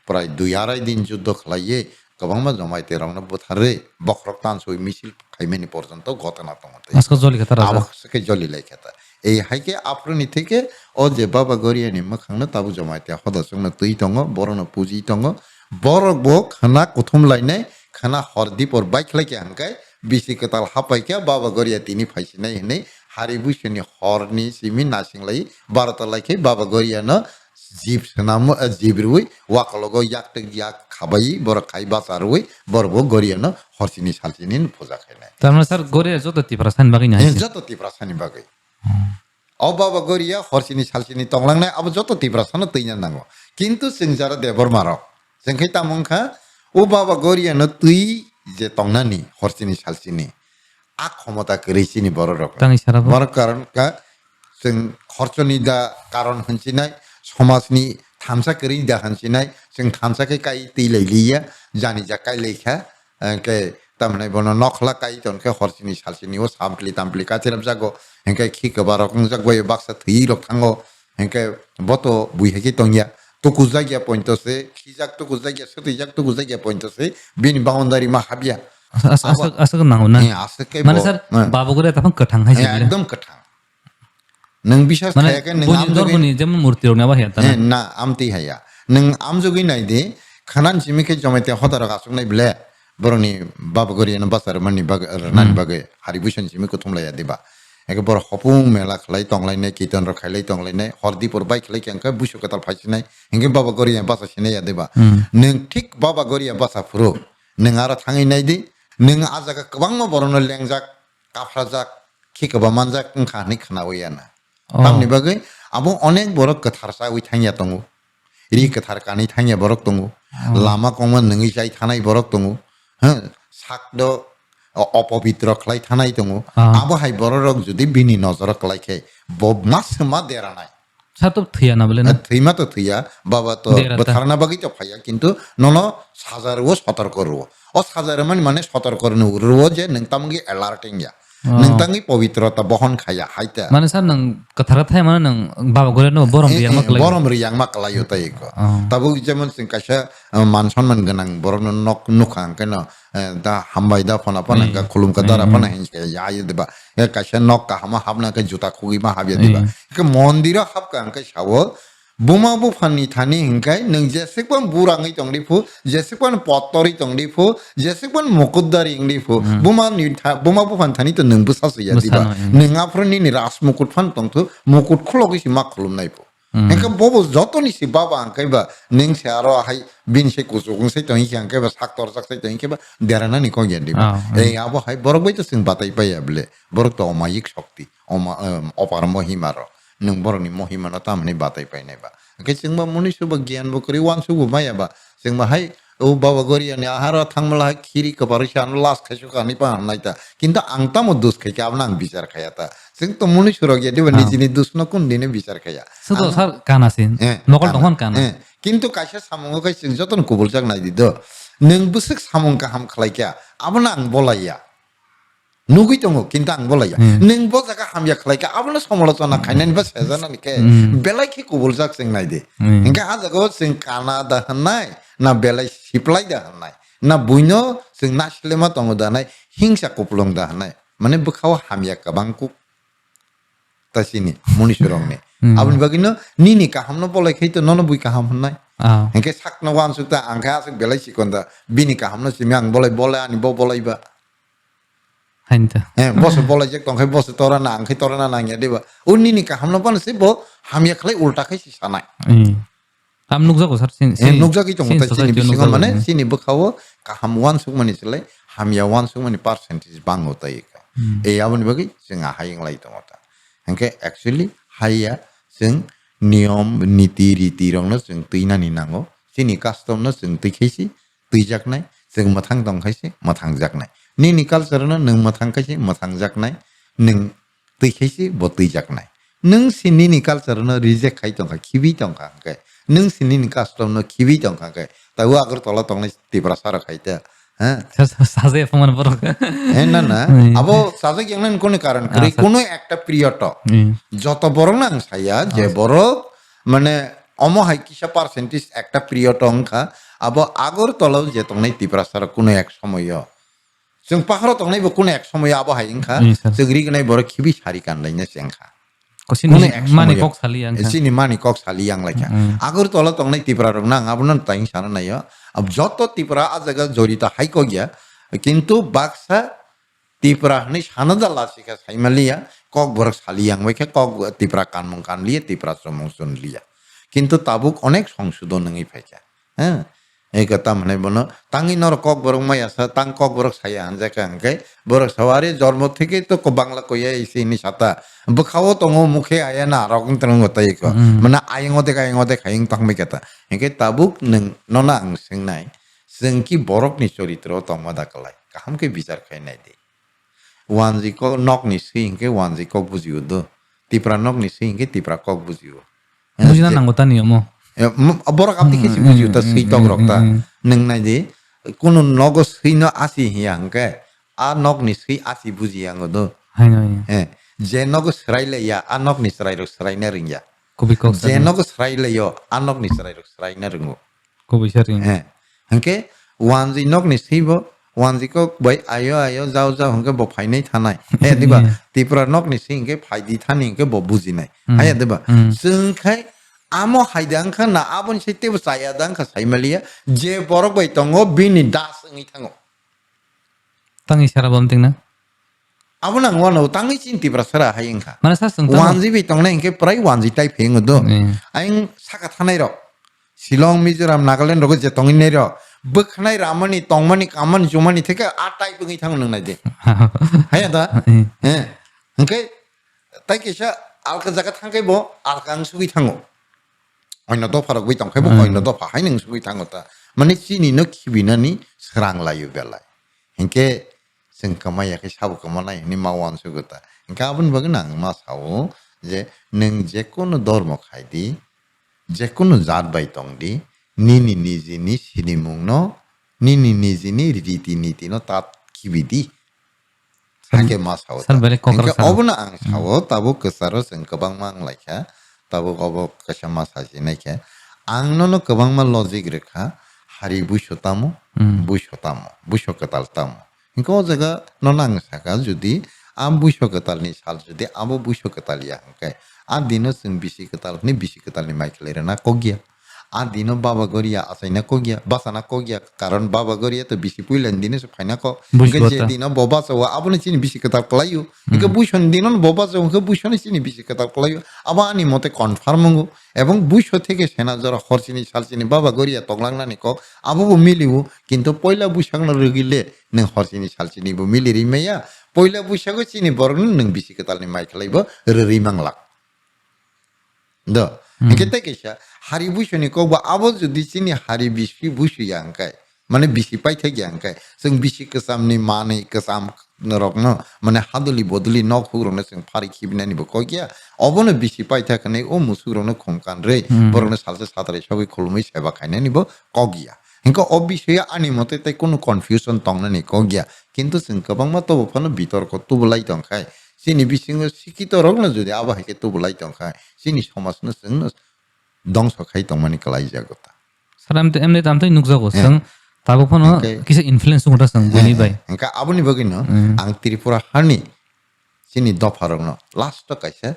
প্রায় 2-2.5 দিন যুদ্ধ খাইয়ে গোবাংমা জমাই তেরনে বুথারে বখরক তানসই মিছিল খাইমেনি পর্যন্ত ঘটনা তমতে asko joli kata raja আবশ্যকে Jolly লাইখাতা এই হাইকে আপ্রনি থেকে ও যে বাবা গরিয়ানি মখাংনা তাবু জমাইতে হদসংনা তুই দङ বরন পুজি দङ বর বো খানা কুথুম লাইনাই খানা হরদি পর বাইক লাইকে হাঙ্কাই বিসি কতাল হাপাইকে বাবা গরিয়া তিনি ফাইসিনাই হনে হারি বুইসনি হরনি সিমি নাসিংলাই বারতা লাইকে বাবা গরিয়ানো জিব সনাম জিবরুই ওয়াকলগো ইয়াকটক ইয়াক খাবাই বর খাই বাসারুই বরবো গরিয়ানো হরসিনি সালসিনি পূজা খাইনাই tamna sar gore joto ti prasan bagi nyai যত তীব্রাসানি বাগৈ অবাবা গরিয়া হরসিনি সালসিনি তংলাংনাই আবো যত তীব্রাসানো তৈনা নাঙ্গো কিন্তু जों যারা দেবর মারক जोंखै তামংখা ও বাবা গরিয়ানো তুই যে তংনানি হরসিনি সালসিনি আ ক্ষমতা করেছিনি বড় রকম tangi sarabo বড় কারণ কা जों খরচনি দা কারণ হনছিনাই সমাজনি থামসা করি দা হনছিনাই जों থামসাকে কাই তৈ লাইলিয়া জানি যা কাই লেখা কে tamne bono nokla kai ton ke horsini salsini o sampli tampli ka cherap jago henke khi ke barok jagbo e baksa thi rok thango henke boto bui heki tongya to kuzagya pointo se khijak to kuzagya se jak to kuzagya pointo se bin boundary ma habya asak nang na asake mane sar babu gore tapang kathang hai sibile একদম কাঠাং নং বিশ্বাস mane খায়াকে নং buni আমজগি dor buni jemon murti rok na ba hiata না আমতি হায়া নং আমজগি নাই দে খানান সিমিকে জমাইতে হদার গাসুক নাই বলে বরনি বাবা গরিয়ানো বাসার মানি বাগ নানি বাগে হারিবুসন সিমিকে থমলাইয়া দিবা একবার হপুং মেলা খালাই তংলাইনাই কীর্তন খাইলাই তংলাইনাই হরদিপুর বাই খালাই কেঙ্কা বুসু কাতাল ফাইছিনাই হিংকে বাবা গরিয়া বাসা সিনাইয়া দিবা নং ঠিক বাবা গরিয়া বাসা ফুরো নং আর থাঙै নাইদি নং আজাকা গোबां বরনো লেংজাক কাফরাজাক খিকবা মানজাক খানি খানাওয়ানা tamni bagai abo onek borok katharsa ui thangya tongo ri kathar kani thangya borok tongo lama kongma nungi jai thanai borok tongo sakdo অপবিত্র খাই থানাই দङ আবো হাই বড় যদি বিনি নজর খাইকে মাস মা দেরা নাই satu thia na bole na থইমা তো থইয়া বাবা তো বথারনা বাগি তো ফাইয়া কিন্তু নন সাজারও সতর্ক রো ও সাজার মানে সতর্ক রো যে নংতামগি অ্যালার্টিং ইয়া নংতাঙ্গি পবিত্রতা বহন খাইয়া হাইতা mane sar nang kathara thai mana nang baba gore no borom dia mak lagi বরম রিয়াং মা কলাইও তাই কো তাবো যেমন সিং কাশা মান সম্মান গনাং বরম নক নুখাং কেন da hambai da phana pana ka khulum ka dara pana hin ke ya ye deba e ka sha nok ka hama habna ka juta khugi ma habya deba ke mondira hab ka ka shawo buma bu phani thani hinkai nang jesekwan burangi tongdi phu jesekwan pottori tongdi phu jesekwan mukuddari ingdi phu buma bu phan thani to nang bu sasu ya deba nang aproni ni ras mukut phan tongthu mukut khulogi si ma khulum nai phu engka bobo jotoni si baba angkai ba ning se aro hai bin se kusung se to hi angkai ba saktor sak se to hi ba derana ni ko gen diba ei abo hai borok bai to sing batai pai able borok to omayik shakti opar mohimaro nung borok ni mohima na tamni batai pai nai ba ke sing ba muni su ba gyan bo kri wan su bu maya ba sing ba hai o baba goriya ni ahara thangmala khiri ka parishan las khashu ka ni pa naita kinta angta mo dus khai ka abnang bichar khayata sing to muni surog ya diba nijini dus no kun dine bichar khaya sudo sar kana sin nokol donghon kana কিন্তু কাইসা সামঙ্গ কাই जों যতন কুবুলজাক নাই দিদ नों बुसुक सामंग गाहाम खालायखा आबना आं बलाया Nugui tongo kinta ang bolaya. Neng bo jaga hamya khlaika abona samolocona khainani ba sejanani ke belai ki kubul jak sing nai de. Engka a jago sing kana da hanai na belai siplai da hanai. Na buino sing naslema tongo da hanai hingsa kuplong da hanai. Mane bukhaw hamya kabangku tasini munishurong ne. Abon bagino nini kahamno bolai khaito nono bui kaham hanai. Engke sakna wan sukta angka asik belai sikonda bini kahamno simyang bolai ani bo bolai ba. Hanta. Bos boleh jek tong bos torana angkai torana nangya deba. Uni ni kaham nopan sih bo hamya khlai ulta khai si sanai. Am nukja ko sar sin. Nukja ki tong ta sini bisinga mane sini bukhawo kaham wan suk mani sile hamya wan suk mani percentage bang hota ika. Abon bagi sing hayang lai tong ota. Angke actually haya sing niom niti riti rong no sing tuina ni nango. Sini custom no sing tikhaisi tuijak nai sing mathang tong khaisi mathang jak nai. Nini culture no nung mathang kaisi mathang jak nai nung tui kaisi bo tui jak nai nung si nini culture no reject khai tongka khibi tongka kai nung si nini custom no khibi tongka kai tahu agar tola tong nai tipra sara khaita সাজে ফমান বড় না না abo সাজে yang nan কোন কারণ করে কোন একটা পিরিয়ড যত বড় না সাইয়া যে বড় মানে অমহাই কিসা পার্সেন্টেজ একটা পিরিয়ড অংকা abo আগর তলাও যে তং নাই tipra sara কোন এক সময় जों पाहाराव थांनायबो कुनो एक समय आबहाय इंखा जों रिगनाय बर खिबि सारि कानलायनो सेंखा कुनो मानि कक सालि आंखा सिनि मानि कक सालि आं लायखा आगर तला थांनाय तिप्रा रं नां आबुन ताइं साना नायो अब जत तिप्रा आ जगह जरिता हाइको गया किन्तु बाक्सा तिप्रा नै साना दला सिका साइमालिया कक बर सालि आं वेखे कक तिप्रा कानमं कानलिया तिप्रा समं सुनलिया किन्तु ताबुक अनेक संशोधन नङै फाइका এই কথা মানে বনো তাঙ্গি নর কক বরং মাই আসা তাং কক বরক সায়া আনজাকে আঙ্কে বরক সওয়ারে জন্ম থেকে তো বাংলা কইয়া ইসে ইনি সাতা বখাও তঙ্গ মুখে আয়া না রকম তঙ্গ তাই কো মানে আইং অদে খাইং তাংমে কেতা একে তাবুক নং ননা আং সিংনাই जोंकी बरकनि चरित्र तंगमा दाकलाय काहामके बिचार खायनाय दे वानजि को नकनि सिंके वानजि को बुजियो दो तिप्रा नकनि सिंके तिप्रा कक बुजियो बुजिना नांगौ ता नियम borok abdi kesi bujiu ta sui tong rok ta neng nai de kuno nogo sui no asi hiang ke a nok ni sui asi buji yang do je nogo srai le ya a nok ni srai ro srai na ring ya je nogo srai le yo a nok ni srai ro srai na ring ko bi sharing hangke wanji nok ni sui bo wanji ko bai ayo jao hangke bo phai nei thanai diba tipra nok ni sui hangke phai di thani hangke bo buji nai aya diba sung khai amo haidangkha na abon sete saya dangkha saimalia je borok bai tongo bini das ngi thango tangi sara bomting na abona ngwana tangi cinti prasara hayengkha mana sa sung wanji bi tongne engke prai wanji tai pheng do aing saka thanai ro Shillong Mizoram Nagaland ro je tongin nei ro bukhnai ramani tongmani kamani jumani theke atai pungi thang nang nai de haya da engke tai kisa alka jaga thangkai bo alkang sugi thango Oino do farok bai tongkai bo oino do fa haineng sugui tangota mane chini no khibinani srang layu belai hengke जों kamayakai sabu kamanai ni mawan sugota hengke abon bagnang ma sawo je neng jekono dharma khaidi jekono jat bai tongdi nini nijini sinimungno nini nijini riti niti no tat khibidi hake ma sawo hengke obona ang sawo tabo kesaro जों kobang mang laikha tabo obo kasama sajinai ke angno no kobangma logic rekha hari bushotamo bushokataltamo inko jaga nonang saka judi am bushokatalni sal judi abo bushokatalya hangkai a dino जों bisi katalni maiklerena kogya a dino baba goria asaina kogya basana kogya karon baba goria to bisi puilen dino se phaina ko je dino boba so abone chini bisi katal klayu inko bushon dino boba so inko bushon chini bisi katal klayu abani mote confirm ngo এবং 200 থেকে সেনা যারা খরচিনি সালচিনি বাবা গরিয়া তগলাংনানি ক আবু মিলিবু কিন্তু পয়লা বুসাগনা রগিলে নং খরচিনি সালচিনি বু মিলিরি মেয়া পয়লা বুসাগো চিনি বরং নং বিসি কাতালনি মাই খালাইবো রি মাংলাক দ একেতে কেসা হারি বুসনি ক বা আবু যদি চিনি হারি বিসি বুসি আংকাই মানে বিসি পাই থাকি আংকাই जों বিসি কসামনি মানি কসাম নরকনো মানে হাদলি বদলি নক হুরনে जों ফারি খিবনানি বো কইয়া অবনে বিসি পাই থাকনে ও মুসুরনে খমকান রে বরনে সালসে সাতারে সবই খলমই সেবা খাইনানি বো কগিয়া Engkau obisnya ani mate tai kono confusion tongna ni ko gya. Kintu sing kabang mata bopano bitor ko tu belai tongkai. Sini bisingo sikito rogna jodi aba heke tu belai tongkai. Sini somasna sing dong sokai tongmani kalai jagota. Saram te emne tam te nukjago sang tabo phono Okay. kisa influence ngota sang buni bai. Engkau abu ni bagino ang Tripura hani sini dofarogno last to kaisa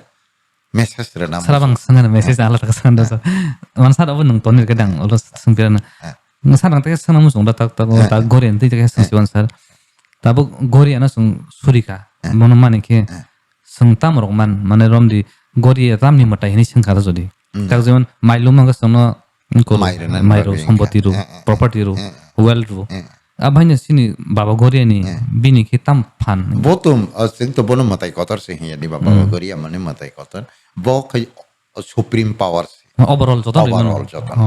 message renam. Sarabang sangan message ala tak sangan dasa. Man sar abo nang tonir kadang ulos sangpiran. Sarang te sanang musong tak gorian te te sesiwan sar. Tabo gorian na sung surika. Mono mane ke sung tamrok man mane rom di gori ram ni matai ni sing kara jodi. Tak jeon mailum ang sono ko mairo somboti ru property ru well ru. Abahnya sini baba gori ni bini ki tam fan. Botum sing to bono matai kotor sih ya di bapa gori amane matai kotor. Bo kai supreme power sih. Overall jotan Overall jotan.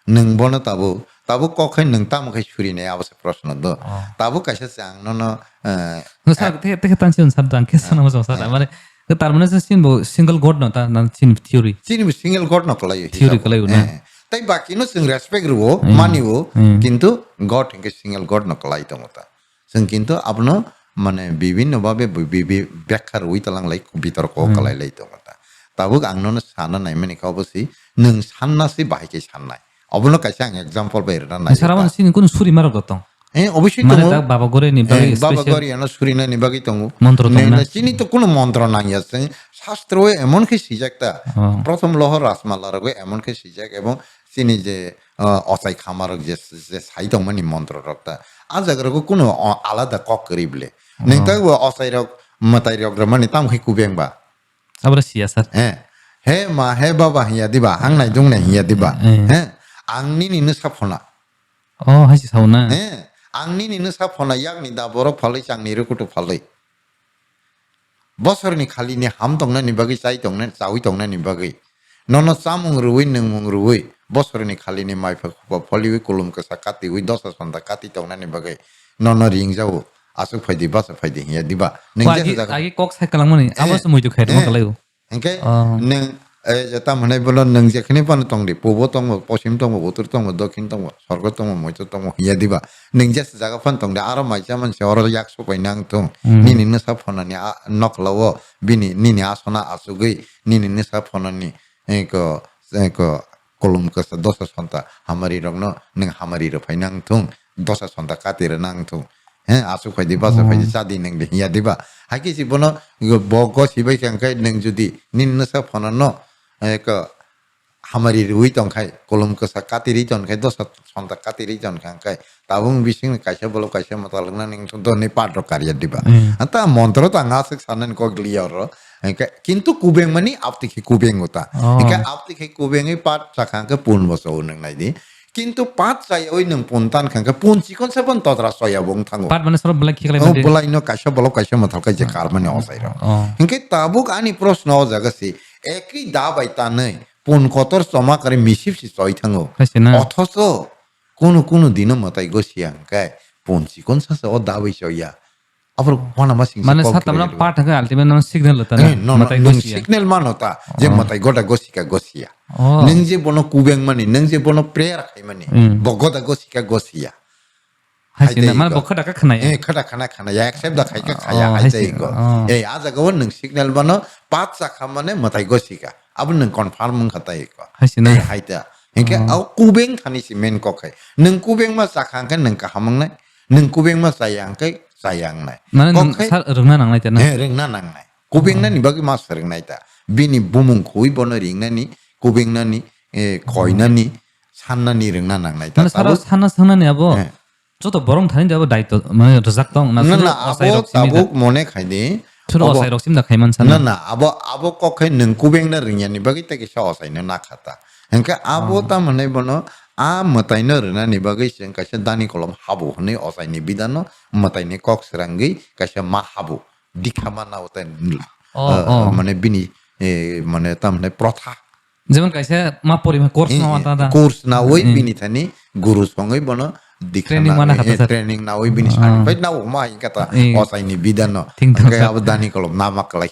Neng bono tabu kok kai neng tam kai suri ne abase prasna do. Tabu kaisa sang no Sar te tansi sar dang ke sana musong sar mane तार माने sin bo single god no ta nan sin theory sini single god no kolai theory kalai una tai baki no sing respect ruo mani wo kintu god hinke single god no kolai to mota sing kintu apno মানে বিভিন্ন ভাবে ব্যাখ্যা রুই তালাং লাই বিতর্ক কলাই লাই তো মতা তাবুক আংনো সানা নাই মানে অবশ্যই নং সান্নাসি বাহিকে সান্নাই অবনো কাছে আং एग्जांपल বাইরা নাই সারামান sin কোন সুরি মারো গতং অবশ্যই মানে তা বাবা করে নি বাকি বাবা স্পেশাল গরি না সুরিনা নি বাকি তঙ্গু মন্ত্র তো না চিনি তো কোনো মন্ত্র নাই আছে শাস্ত্র এমন কি সিজাকটা প্রথম লহর রাসমালার এমন কি সিজাক এবং চিনি যে অসাই খামার যে সাই তংমানি মন্ত্র রক্তা আজ আগর কোনো আলাদা কক করিবলে নেতা অসাই রক মতাই রক মানে তাম খি কুবেংবা আবার সিয়া স্যার হে মা হে বাবা হিয়া দিবা আং নাই দং নাই হিয়া দিবা হ্যাঁ আংনি নিনো সাফনা ও হাসি সাউনা হ্যাঁ आंनि निनो साफना यागनि दा बरफ फालै चांनि रुकुटु फालै बसरनि खालिनि हाम दंना नि बागै चाइ दंना चावै दंना नि बागै नन चामुं रुवै नोंमुं रुवै बसरनि खालिनि माइफा खुबा फलिवै कुलुम कसा काति वै दस सन्दा काति दंना नि बागै नन रिं जावो आसु फाइदि बास फाइदि हिया दिबा नों जे आगे कक साइकलां मनि आबास मुइदु खाइदो मकलायौ ओंके नों जता माने बोलो नों जेखनि पान तंदि पोबो तंग पश्चिम तंग उत्तर तंग दक्षिण तंग स्वर्ग तंग मध्य तंग हिया दिबा नों जे जागा पान तंदि आरो माइसा मानसि अर याक सपाय नां तं निनि नसा फनानि नकलावो बिनि निनि आसना आसुगै निनि नसा फनानि एक कलम कसा दस सन्ता हामारि रंनो नों हामारि र फाइनां तं दस सन्ता कातिर नां तं हे आसु फाइदि बास फाइदि सादि नों हिया दिबा हाकि सिबनो बग सिबाय खांखाय नों जुदि निनि नसा फनानो एक हमारी रुई तंखाय कलम कसा कातिरि तंखाय दस सन्ता कातिरि तंखाय ताबुं बिसिं कायसा बोलो कायसा मतलगना निं तो ने पात्र कार्य दिबा आता मंत्र तो आंगासक सानन को ग्लियर किंतु कुबें मनी आपतिखि कुबें होता इका आपतिखि कुबें पाट साखांके पूर्ण बसो नों नायदि किंतु पाट साय ओइ नों पुनतान खांके पुनचि कोन सबन तद्रा सया बंग थांगो पाट माने सरब ब्लैक खिकलाय माने बोलाय न कायसा बोलो कायसा मतलकाय जे कार माने असायरो इनके ताबुक आनि प्रश्न अ जागासि একই দা বাইতা নাই পোন কতর জমা করে মিশিপসি চই থাঙ্গো অথচ কোনো দিনও মতাই গসিয়াঙ্কায় পঞ্চি কোন সাসে ও দা বাইছইয়া আবার কোনা মাসিং মানে সাতমরা পাঠ থাকে আলটিমেট নাম সিগন্যাল হতা না মতাই গসিয়া সিগন্যাল মানতা যে মতাই গোটা গসিকা গসিয়া নং যে বনো কুবেং মানি নং যে বনো প্রেয়ার খাই মানি বগদা গসিকা গসিয়া হাসিনা মানে বখা ডাকা খানায় খটা খানা ya accept da khaika khaya haite go aja go nung signal bano pat sakha mane matai go sika abun nung confirm mung khata ko Hasina haita engke au kubeng thani si men ko khai nung kubeng ma sakha kan nung ka hamang nai nung kubeng ma sayang kai sayang nai মানে sir রংনা নাংলাই তেনা rengna nang nai kubeng na ni bagi mas reng nai ta bini bumung khui bono ring na ni kubeng na ni khoi na ni san na ni rengna nang nai ta মানে সারা সানা সানা নে আবো যত বরং Thani যাবো দায়িত্ব মানে রজাক তং না না abok mone khaide ছোট অসাই রকম দা খাইমান সানা na abo kokai nung kubeng na ring yani bagi ta ki sa osai na nakata engka abo ta mane bono a matai na rena ni bagi sing kaisa dani kolom habu ne osai ni bidano matai ni kok serangi kaisa ma habu dikhama na otai mane bini mane ta mane protha যেমন কাইসে মা পরিমা course না মাতা course na oi bini thani guru songai bono Training mana kata training na oi bini certified na ma kata osai ni bidano kaya abu dani kolom nama kalai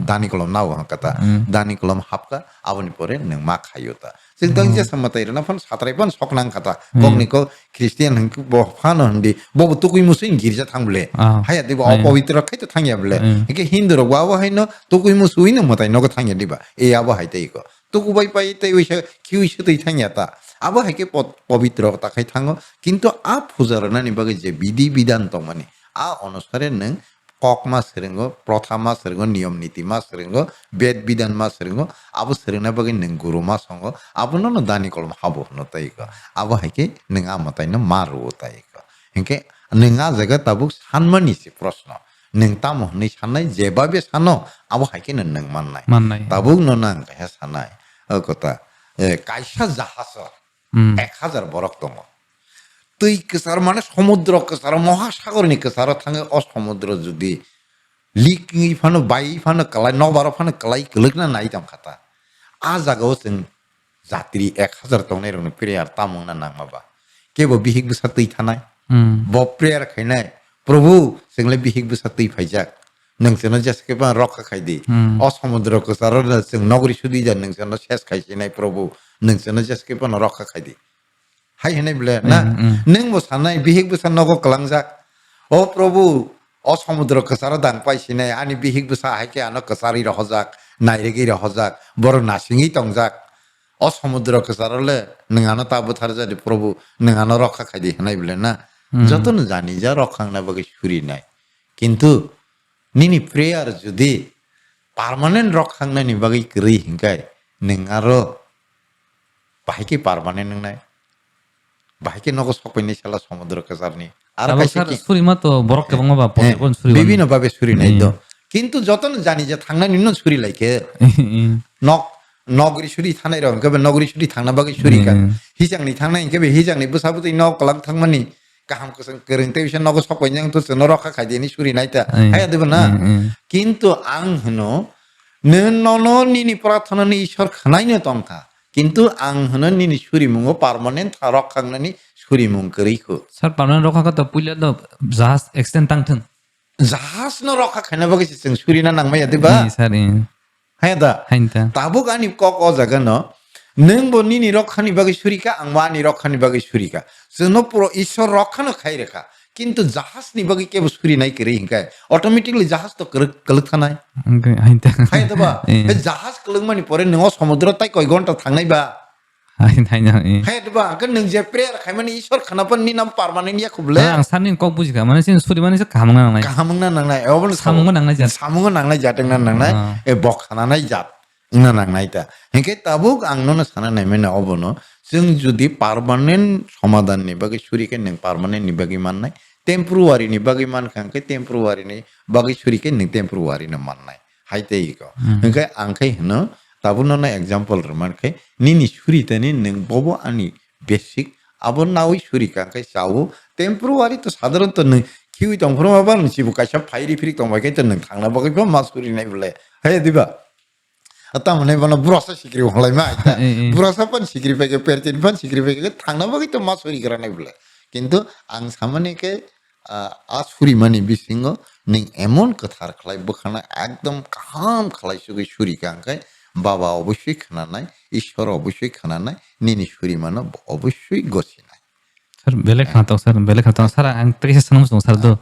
dani kolom na kata dani kolom hapka abani pore nang ma khayota जों तंग जे समताय रना fun सात्राय fun सकनां खाता कगनिको Christian hunk ब फानो हंदी बब तुकुइ मुसुइन गिरजा थांबले हाया देबा अपवित्र खाय तो थांगिया बले एके हिंदू रो वावा हायनो तुकुइ मुसुइन मताय नगो थांगिया दिबा ए आबो हायते इको तुकु बाय पाय ते उइसा किउइसो तै थांगिया ता आबो हायके पवित्र ताखाय थाङो किन्तु आ फुजारनानि बागै जे विधि विधान दं माने आ अनुसारे नों कक मा सोलोङो प्रथा मा सोलोङो नियम नीति मा सोलोङो वेद विधान मा सोलोङो आबो सोलोंना बागै नों गुरु मा सङो आबो नो दानि कलम हाबो न ताइको आबो हायके नों आ मतायनो मारु ताइको हेंके नों आ जायगा ताबु सानमानि से प्रश्न नों ताम हनै साननाय जेबाबे सानो आबो हायके नों माननाय ताबु न नां हे साननाय कथा कायसा जाहाज 1000 बरक दङ तै केसार माने समुद्र केसार महासागरनि केसार थाङो अ समुद्र जुदि लिकिङै फानो बाय फानो कलाय नबार फानो कलाय गलगना नाय दाम खाता आ जागाव जों जात्रि 1000 तंनाय रनो प्रेयार तामुंना नांमाबा केबो बिहिक बसा तै थानाय ब प्रेयार खायनाय प्रभु जोंलाय बिहिक बसा तै फायजाक नोंसोरनो जेसकेबा रखा खायदि अ समुद्र केसार जों नगरी सुदि जा नोंसोरनो सेस खायसिनाय प्रभु नोंसोरनो जेसकेबा रखा खायदि हाय हेनाय बले ना नों बो साननाय बिहिक बसा नगो कलांजाक ओ प्रभु अ समुद्र कसार दां पाइसिनाय आनि बिहिक बसा हायके आनो कसारि रहजाक नायरेगि रहजाक बर नासिङै तंजाक अ समुद्र कसारले नोंगानो ताबो थार जादि प्रभु नोंगानो रखा खायदि हेनाय बले ना जतन जानि जा रखांना बागै सुरिनाय किन्तु निनि प्रेयार जुदि पार्मानेंट रखांनानि बागै गरै हिंगाय नोंगारो बाहायके पार्मानेंट नंनाय बाहायके नगो सपैनाय साला समुद्र कसारनि आरो कायसे सुरि मा तो बरक के बंगा बा पते बन सुरि বিভিন্ন ভাবে সুরি নাই তো কিন্তু যতন জানি যে থাংনা নিন্ন সুরি লাইকে নক নগরি সুরি থানাই রং কেবে নগরি সুরি থাংনা বাগै সুরি का हिजांनि थांनाय केबे हिजांनि बसाबुतै नक कलां थांमानि गाहाम कसं गोरोंते बिसोर नगो सपैनाय तो सोनो रखा खायदेनि सुरि नायता हाया देबो ना किन्तु आं होनो ननो निनि प्रार्थनानि ईश्वर खानायनो तंखा किन्तु आं होनो निनि सुरि मुङो पार्मानेंट रखांनानि सुरि मुं करिखो सर पार्मानेंट रखा का तो पुइले तो जहाज एक्सटेंड तांथों जहाज न रखा खायना बागै जों सुरिना नांबाय देबा सर हाया दा हाइनता ताबो गानि कक अ जागोन नों बो निनि रखानि बागै सुरिका आं मानि रखानि बागै सुरिका जोंनो पुरो ईश्वर रखानो खायरेखा किन्तु जहाजनि बागै केबो सुरिनाय करे हिंखाय अटोमेटिकली जहाज तो कलक थानाय हाइनता हाया देबा हे जहाज कलक मानि परे नों समुद्र ताय कय घंटा थांनाय बा हाइन हाइन हाया देबा गन नों जे प्रेयार खायमानि ईश्वर खानापन नि नाम पार्मानेंट या खुबले आं साननि कक बुजिका माने सिन सुरि माने खामंगा नांनाय गाहामंना नांनाय अबन सामंगा नांनाय जात सामंगा नांनाय जादोंना नांनाय ए बखानानाय जात इंना नांनाय ता हेंके ताबुक आंनो साना नायमेना अबनो जों जुदि पार्मानेंट समाधाननि बागै सुरिके नों पार्मानेंट नि बागै माननाय टेम्परवारि नि बागै मानखांके टेम्परवारि नि बागै सुरिके नों टेम्परवारि न माननाय हायते इको हेंके आंखै हनो ताबुनो ना एग्जांपल रमानखै निनि सुरितनि नों बबो आनि बेसिक आबो नावै सुरिका आंखै चावो टेम्परवारि तो साधारणत नों किउ दंफोर माबा नसिबो कायसा फाइरि फिरि दंबाय तो नों थांना बागै मा सुरिनाय बले हाय दिबा आता माने बना बुरासा सिग्रि हलाय मा आइता बुरासा पन सिग्रि पेके पेरतिन पन सिग्रि पेके थांना बागै तो मा सुरि करानाय बले किन्तु आं सामाने के आ सुरि मानि बिसिंगो नों एमन कथार खलाय बखाना एकदम काम खलाय सुगै सुरि कांखाय बाबा अवश्य खानानाय ईश्वर अवश्य खानानाय निनि सुरि मानो अवश्य गसिनाय सर बेले खाता सर आं पैसा सनम सर दो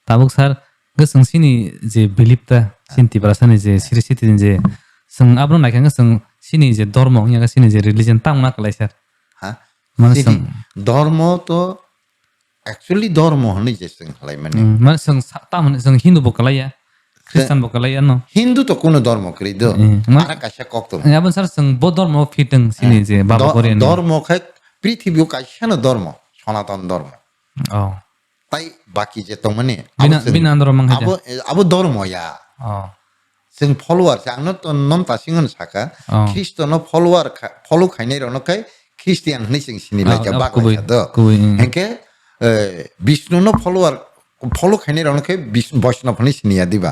ताबुक सर गोसोंसिनि जे बिलिपता सिन्ति बरासानि जे सिरिसिति जे जों आब्रो नायखांगा जों सिनि जे धर्म हियागा सिनि जे रिलिजन तांना कलाय सर हा माने जों धर्म तो एक्चुअली धर्म हनै जे जों हलाय माने जों तामन जों हिन्दु बकलाया ख्रिस्टान बकलाया न हिन्दु तो कोनो धर्म करिदो आरा कायसा कक तो याबन सर जों ब धर्म फिटं सिनि जे बाबा कोरियान धर्म खाय पृथ्वीयाव कायसानो धर्म सनातन धर्म अ ताई बाकी जे तो माने बिना धर्म आबो आबो धर्म या अ जों फलोवार जांनो तो नन तासिंगन साका ख्रिस्टनो फलोवार फलो खायनाय रनखाय ख्रिस्टियान हनै जों सिनि लायका बागलाय द हेंके विष्णुनो फलोवार फलो खायनाय रनखाय वैष्णव हनै सिनिया दिबा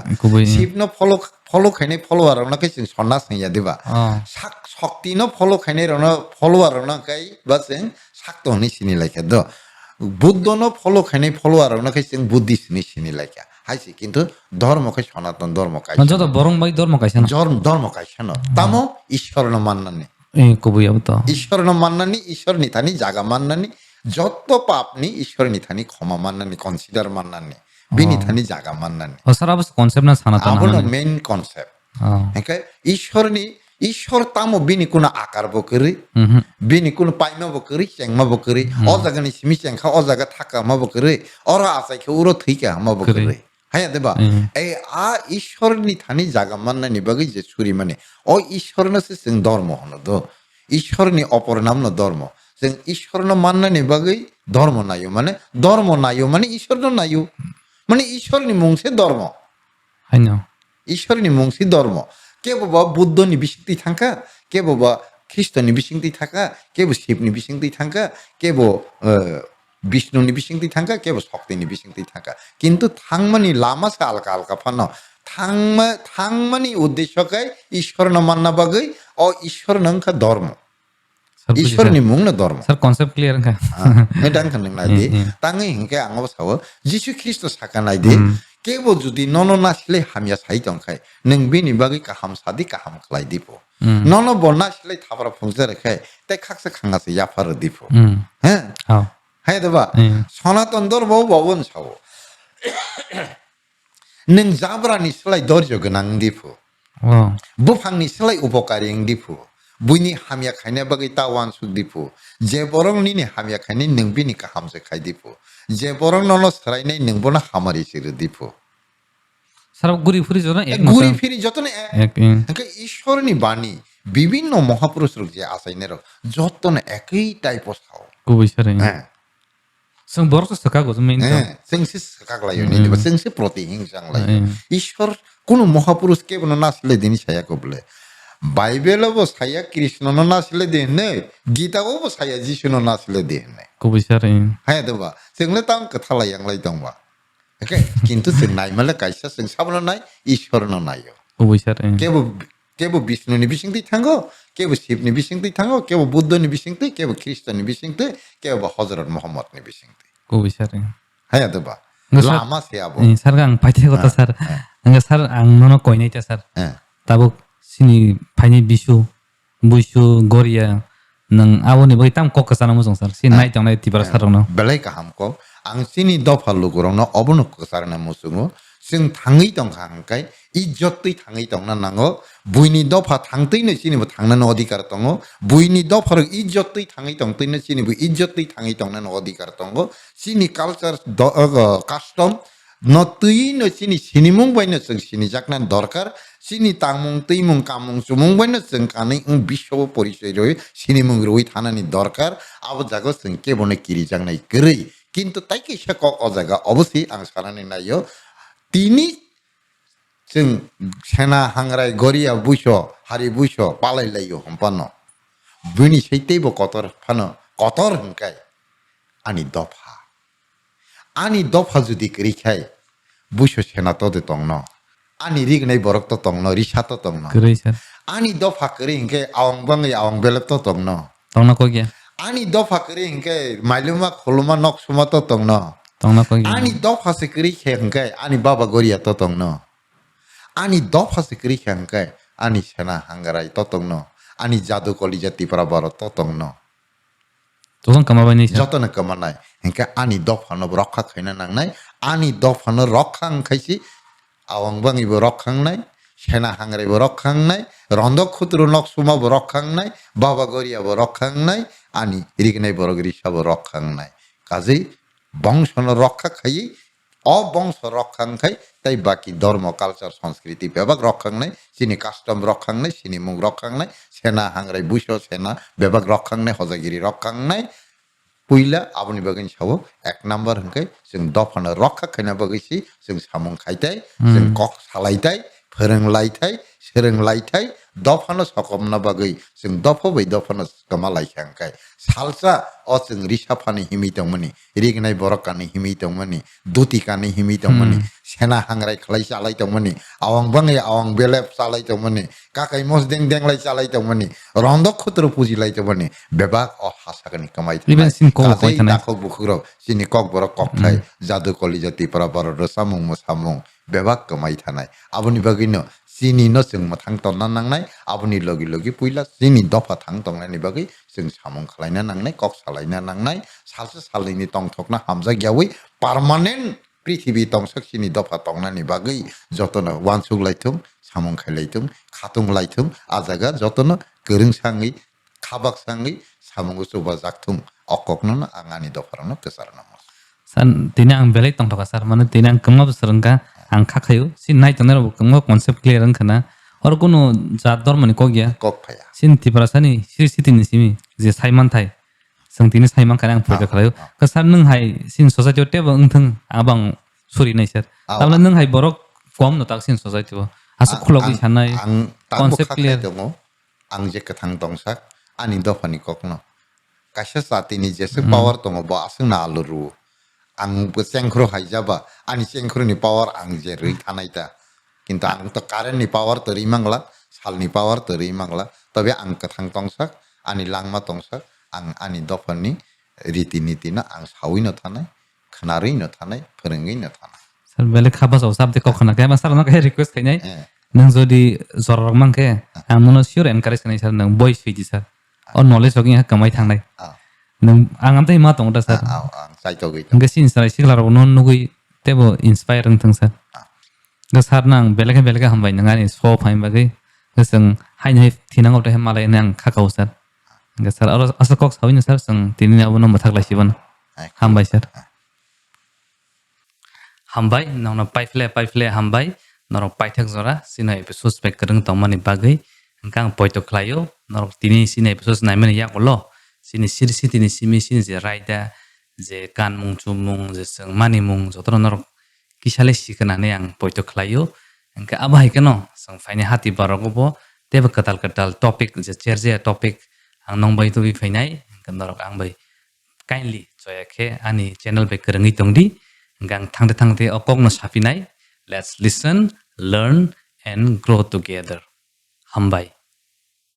शिवनो फलो खायनाय फलोवार रनखाय जों सन्नास हैया दिबा शक्तिनो फलो खायनाय रन फलोवार रनखाय बा जों शाक्त हनै सिनि लायका द बुद्धनो फलो खायनाय फलोवार रनखाय जों बुद्धिस्ट हनै सिनि लायका हायसि किन्तु धर्मखाय सनातन धर्म कायसा जतो बरं बाई धर्म कायसा धर्म कायसा न तामो ईश्वर न माननानै kubuya betul. ঈশ্বর ন মান্নানি ঈশ্বর নিথানি জাগা মান্নানি যত পাপনি ঈশ্বর নিথানি ক্ষমা মান্নানি কনসিডার মান্নানি বিনিথানি জাগা মান্নানি Oh, sar abis konsepnya sana tanah আবনো mana? মেইন কনসেপ্ট Oh, হ্যাঁ ঈশ্বরনি ঈশ্বর তামো বিনি কোনো আকার বকরি mhm, বিনি কোনো পাইমা বকরি চেংমা বকরি অ জায়গানি সিমি চেংখা অ জায়গা থাকা মা বকরি অর আসাইকে উরো থৈকা মা বকরি হ্যাঁ দেবা এই আ ঈশ্বরনি থানি জাগা মান্নানি বাগै যে ছুরি মানে ও ঈশ্বর নসে जों ধর্ম হনো দ ঈশ্বরনি অপর নাম ন ধর্ম जों ঈশ্বর ন মান্নানি বাগै ধর্ম নাইও মানে ঈশ্বর ন নাইও মানে ঈশ্বরনি মুংসে ধর্ম hanya. ঈশ্বরনি মুংসি ধর্ম কে বাবা বুদ্ধনি বিশিংতি থাকা কে বাবা খ্রিস্টনি বিশিংতি থাকা কে বো শিবনি বিশিংতি থাকা কে বো বিষ্ণুনি বিশিংতি থাকা কে বো শক্তিনি বিশিংতি থাকা কিন্তু থাংমানি লামাসে আলকা আলকা ফানো থাংমানি উদ্দেশ্যকাই ঈশ্বর ন মান্না বাগৈ ও ঈশ্বর নংখা ধর্ম Sar buji, ঈশ্বরনি মুং ন ধর্ম sar konsep clear enggak? মেডাং খান নাইদে তাঙै হিংকে আঙাব সাও যিশু খ্রিস্ট সাকা নাইদে কেবো যদি নন নাসলে হামিয়া সাই দंखाय नों बेनि बागै काहाम सादि काहाम खलाय दिपो नन बना सिले थाबरा फुंजे रखाय ते खाकसे खांगासे याफार दिपो हैं Oh, हाय देबा सनातन धर्म बावन सावो नों जाब्रानि सिलाय दर्ज गोनां दिपो oh, बुफांनि सिलाय उपकारिं दिपो बुइनि हामिया खायनाय बागै तावान सुख दिपो जे बरंनि ने हामिया खायनाय नों बेनि काहामसे खाय दिपो जे बरं नन सरायनाय नों बना हामारि सिर दिपो sar guri furi jona ek ঘুরি masa ফিরি যতনে ek ঈশ্বরনি বাণী বিভিন্ন মহাপুরুষের যে আসাইনের যতনে একই type Sao kubuy sar ini. হ্যাঁ Sang borok saka go main to. হ্যাঁ সেংসি কাকলাইও নি দেবা সেংসি প্রতিহিং জাংলাই ঈশ্বর কোন মহাপুরুষ কে বন নাসলে দিন ছায়া কবলে বাইবেল অব ছায়া কৃষ্ণ ন নাসলে দেনে গীতা অব ছায়া যিশু ন নাসলে দেনে Kubuy sar ini. হ্যাঁ দেবা সেংলে তাং কথালাই আংলাই দংবা ওকে কিন্তু जों नायमाले कायसा जों साबना नाय ঈশ্বর ন नायो Kubuy sar ini. केबो विष्णुनि बिसिंति थांगो केबो शिवनि बिसिंति थांगो केबो बुद्धनि बिसिंति केबो ख्रिस्टनि बिसिंति केबो हजरत मोहम्मदनि बिसिंति Kubuy sar ini. हाया देबा Nggak, Sar. लामा से आबो Sar ang paite kota sar. Enggak sar ang nono koinai ta sar. हैं Tabuk sini paine bisu buisu goria nang awoni bagi tam kok kesana musong sar. Si nai tong nai tibara sar no. बेलाय का हमको आंसिनि दफा लुगुरंनो अबनो कसारना मुसुङो जों थाङै दं हांखाय इज्जतै थाङै दं ना नांगो बुइनि दफा थांतैनो सिनिबो थांनानो अधिकार दङ बुइनि दफार इज्जतै थाङै दं तैनो सिनिबो इज्जतै थाङै दंनो अधिकार दङ सिनि कालचार कास्टम नतैनो सिनि सिनिमुं बायनो जों सिनि जाकना दरकार सिनि तांमुं तैमुं कामुं सुमुं बायनो जों कानै विश्व परिचय रय सिनिमुं रय थानानि दरकार आबो जागो जों केबने किरि जांनाय गरै কিন্তু তাইকে সে অজায়গা অবশ্যই আং সারানি নাইও তিনি जों सेना हांग्राय गरिया बुइस हारि बुइस पालायलायो हम्पानो बुइनि सैतैबो कतर फानो कतर हंखाय आनि दफा जुदि करिखाय बुइस सेना तदे तंनो आनि रिगनाय बरक तो तंनो रिसा तो तंनो Kubuy sar. आनि दफा करि हंखाय आवं बाङै आवं बेलेब तो तंनो Tong na ko gya. आनि दफा करि हंखाय माइलुमा खोलुमा नक्सुमा तो तंनो Tong na ko gya. आनि दफा से करि हंखाय आनि बाबा गरिया तो तंनो आनि दफा से करि हंखाय आनि सेना हांग्राय तो तंनो आनि जादु कलि जाति para बर तो तंनो Tong kama ba ni sar. যতন কমানায় হ্যাঁ আনি দফানো রক্ষা খাইনা নাংনায় আনি দফানো রক্ষা খাইছি আওয়াংবাঙিবো রক্ষাংনায় সেনা হাংরাইবো রক্ষাংনায় রন্ধক ক্ষুদ্র নকসুমাবো রক্ষাংনায় বাবা গরিয়াবো রক্ষাংনায় আনি রিগনাই বরগরিসাবো রক্ষাংনায় কাজেই বংশনো রক্ষা খাইয়ে অবংশ রক্ষাং খাই তাই বাকি ধর্ম কালচার সংস্কৃতি বিভাগ রক্ষাংনায় চিনি কাস্টম রক্ষাংনায় চিনি মুখ রক্ষাংনায় সেনা হাংরাই বুইস সেনা বিভাগ রক্ষাংনায় হজাগিরি রক্ষাংনায় पुइला आबनि बागैनि सावो एक नम्बर हंखाय जों दफानो रक्षा खायना बागैसि जों सामुं खायथाय जों कक सालायथाय फोरोंलायथाय सोरोंलायथाय दफानो सकमना बागै जों दफा बै दफानो कमालायखाय हंखाय सालसा अ जों रिसाफानि हिमि दंमोनि रिगनाय बरकानि हिमि दंमोनि दुतिकानि हिमि दंमोनि सेना हांग्राय खालाय चालाय दंमोनि आवं बाङै आवं बेलेब चालाय दंमोनि काकाय मस दें देंलाय चालाय दंमोनि रंदक खुत्र पुजिलाय दंमोनि बेबाग अ हासागनि कमाय Even sin ko काजै ko tanai. दाखक बुखुरो सिनि कक बर ककथाय जादु कलि जाति para बर सामुं मोसामुं बेबाग कमाय थानाय आबनि बागैनो chini no chung mathang tonna nangnai aboni logi logi puila chini dofa thang tongnani bagui chung samung khalaina nangnai kok salaina nangnai salsa salini tongthokna hamja gyawi permanent prithibi tongsak chini dofa tongnani bagui jotono wansuk laitum samung khailaitum khatung laitum ajaga jotono goreng sangi khabak sangi samung suba jaktum okokno angani dofarano kesarana san tini ang belai tong thoka sar mane tini ang kemma besarengka ang khakhayu sin nai tongner bo kemma concept clear ang khana or kono jat dor mane kogya kok phaya sin tiprasani siri sitini simi je saiman thai sang tini saiman kana ang project khalayu ka sar nung hai sin society te bo engthang abang suri nai sar tabla nung hai borok kom no tak sin society bo asu khulogi sanai ang concept clear dongo ang je kathang tongsak ani dofani kokno kaisa satini jese power tongo ba asung na aluru ang cengkro haijaba ani cengkro ni power ang je rui thanaita kintu ang to current ni power teri mangla sal ni power teri mangla tobe ang kathang tongsak ani langma tongsak ang ani dofani riti niti na ang sawi no thanai khnari no thanai phorengi no thanai sar belai khaba so sabde kokhana kaya sar no kaya request kainai nang jodi jorok mangke ang no sure encourage kanai sar nang voice fiji sar or knowledge jogging ha kamai thangnai nang ang amtai ma tong da sar ang sai to gi nga sin sarai siglar non nugui tebo inspire ang tang sar ga sar nang belega belega hambai nangani so phaim bagai ga sang hai nai thinang ot he malai nang khakau sar ga sar asakok sawin sar sang tini abono mathak lai sibon hambai sar hambai nang paifle hambai nang paithak jora sina episode spek kadang tongmani bagai engkang poito klayo nang tini sina episode naimani yakolo sini sirsi tini simi sini je raida je kan mung chumung je sang mani mung jotro nor kisale sikana ne ang poito khlayo engka abai keno sang faine hati barogobo teba katal topic je cherje topic ang nong bai to bi fainai engka norok ang bai kindly joya khe ani channel be kerengi tongdi engkang thangde okok no sapinai let's listen learn and grow together hambai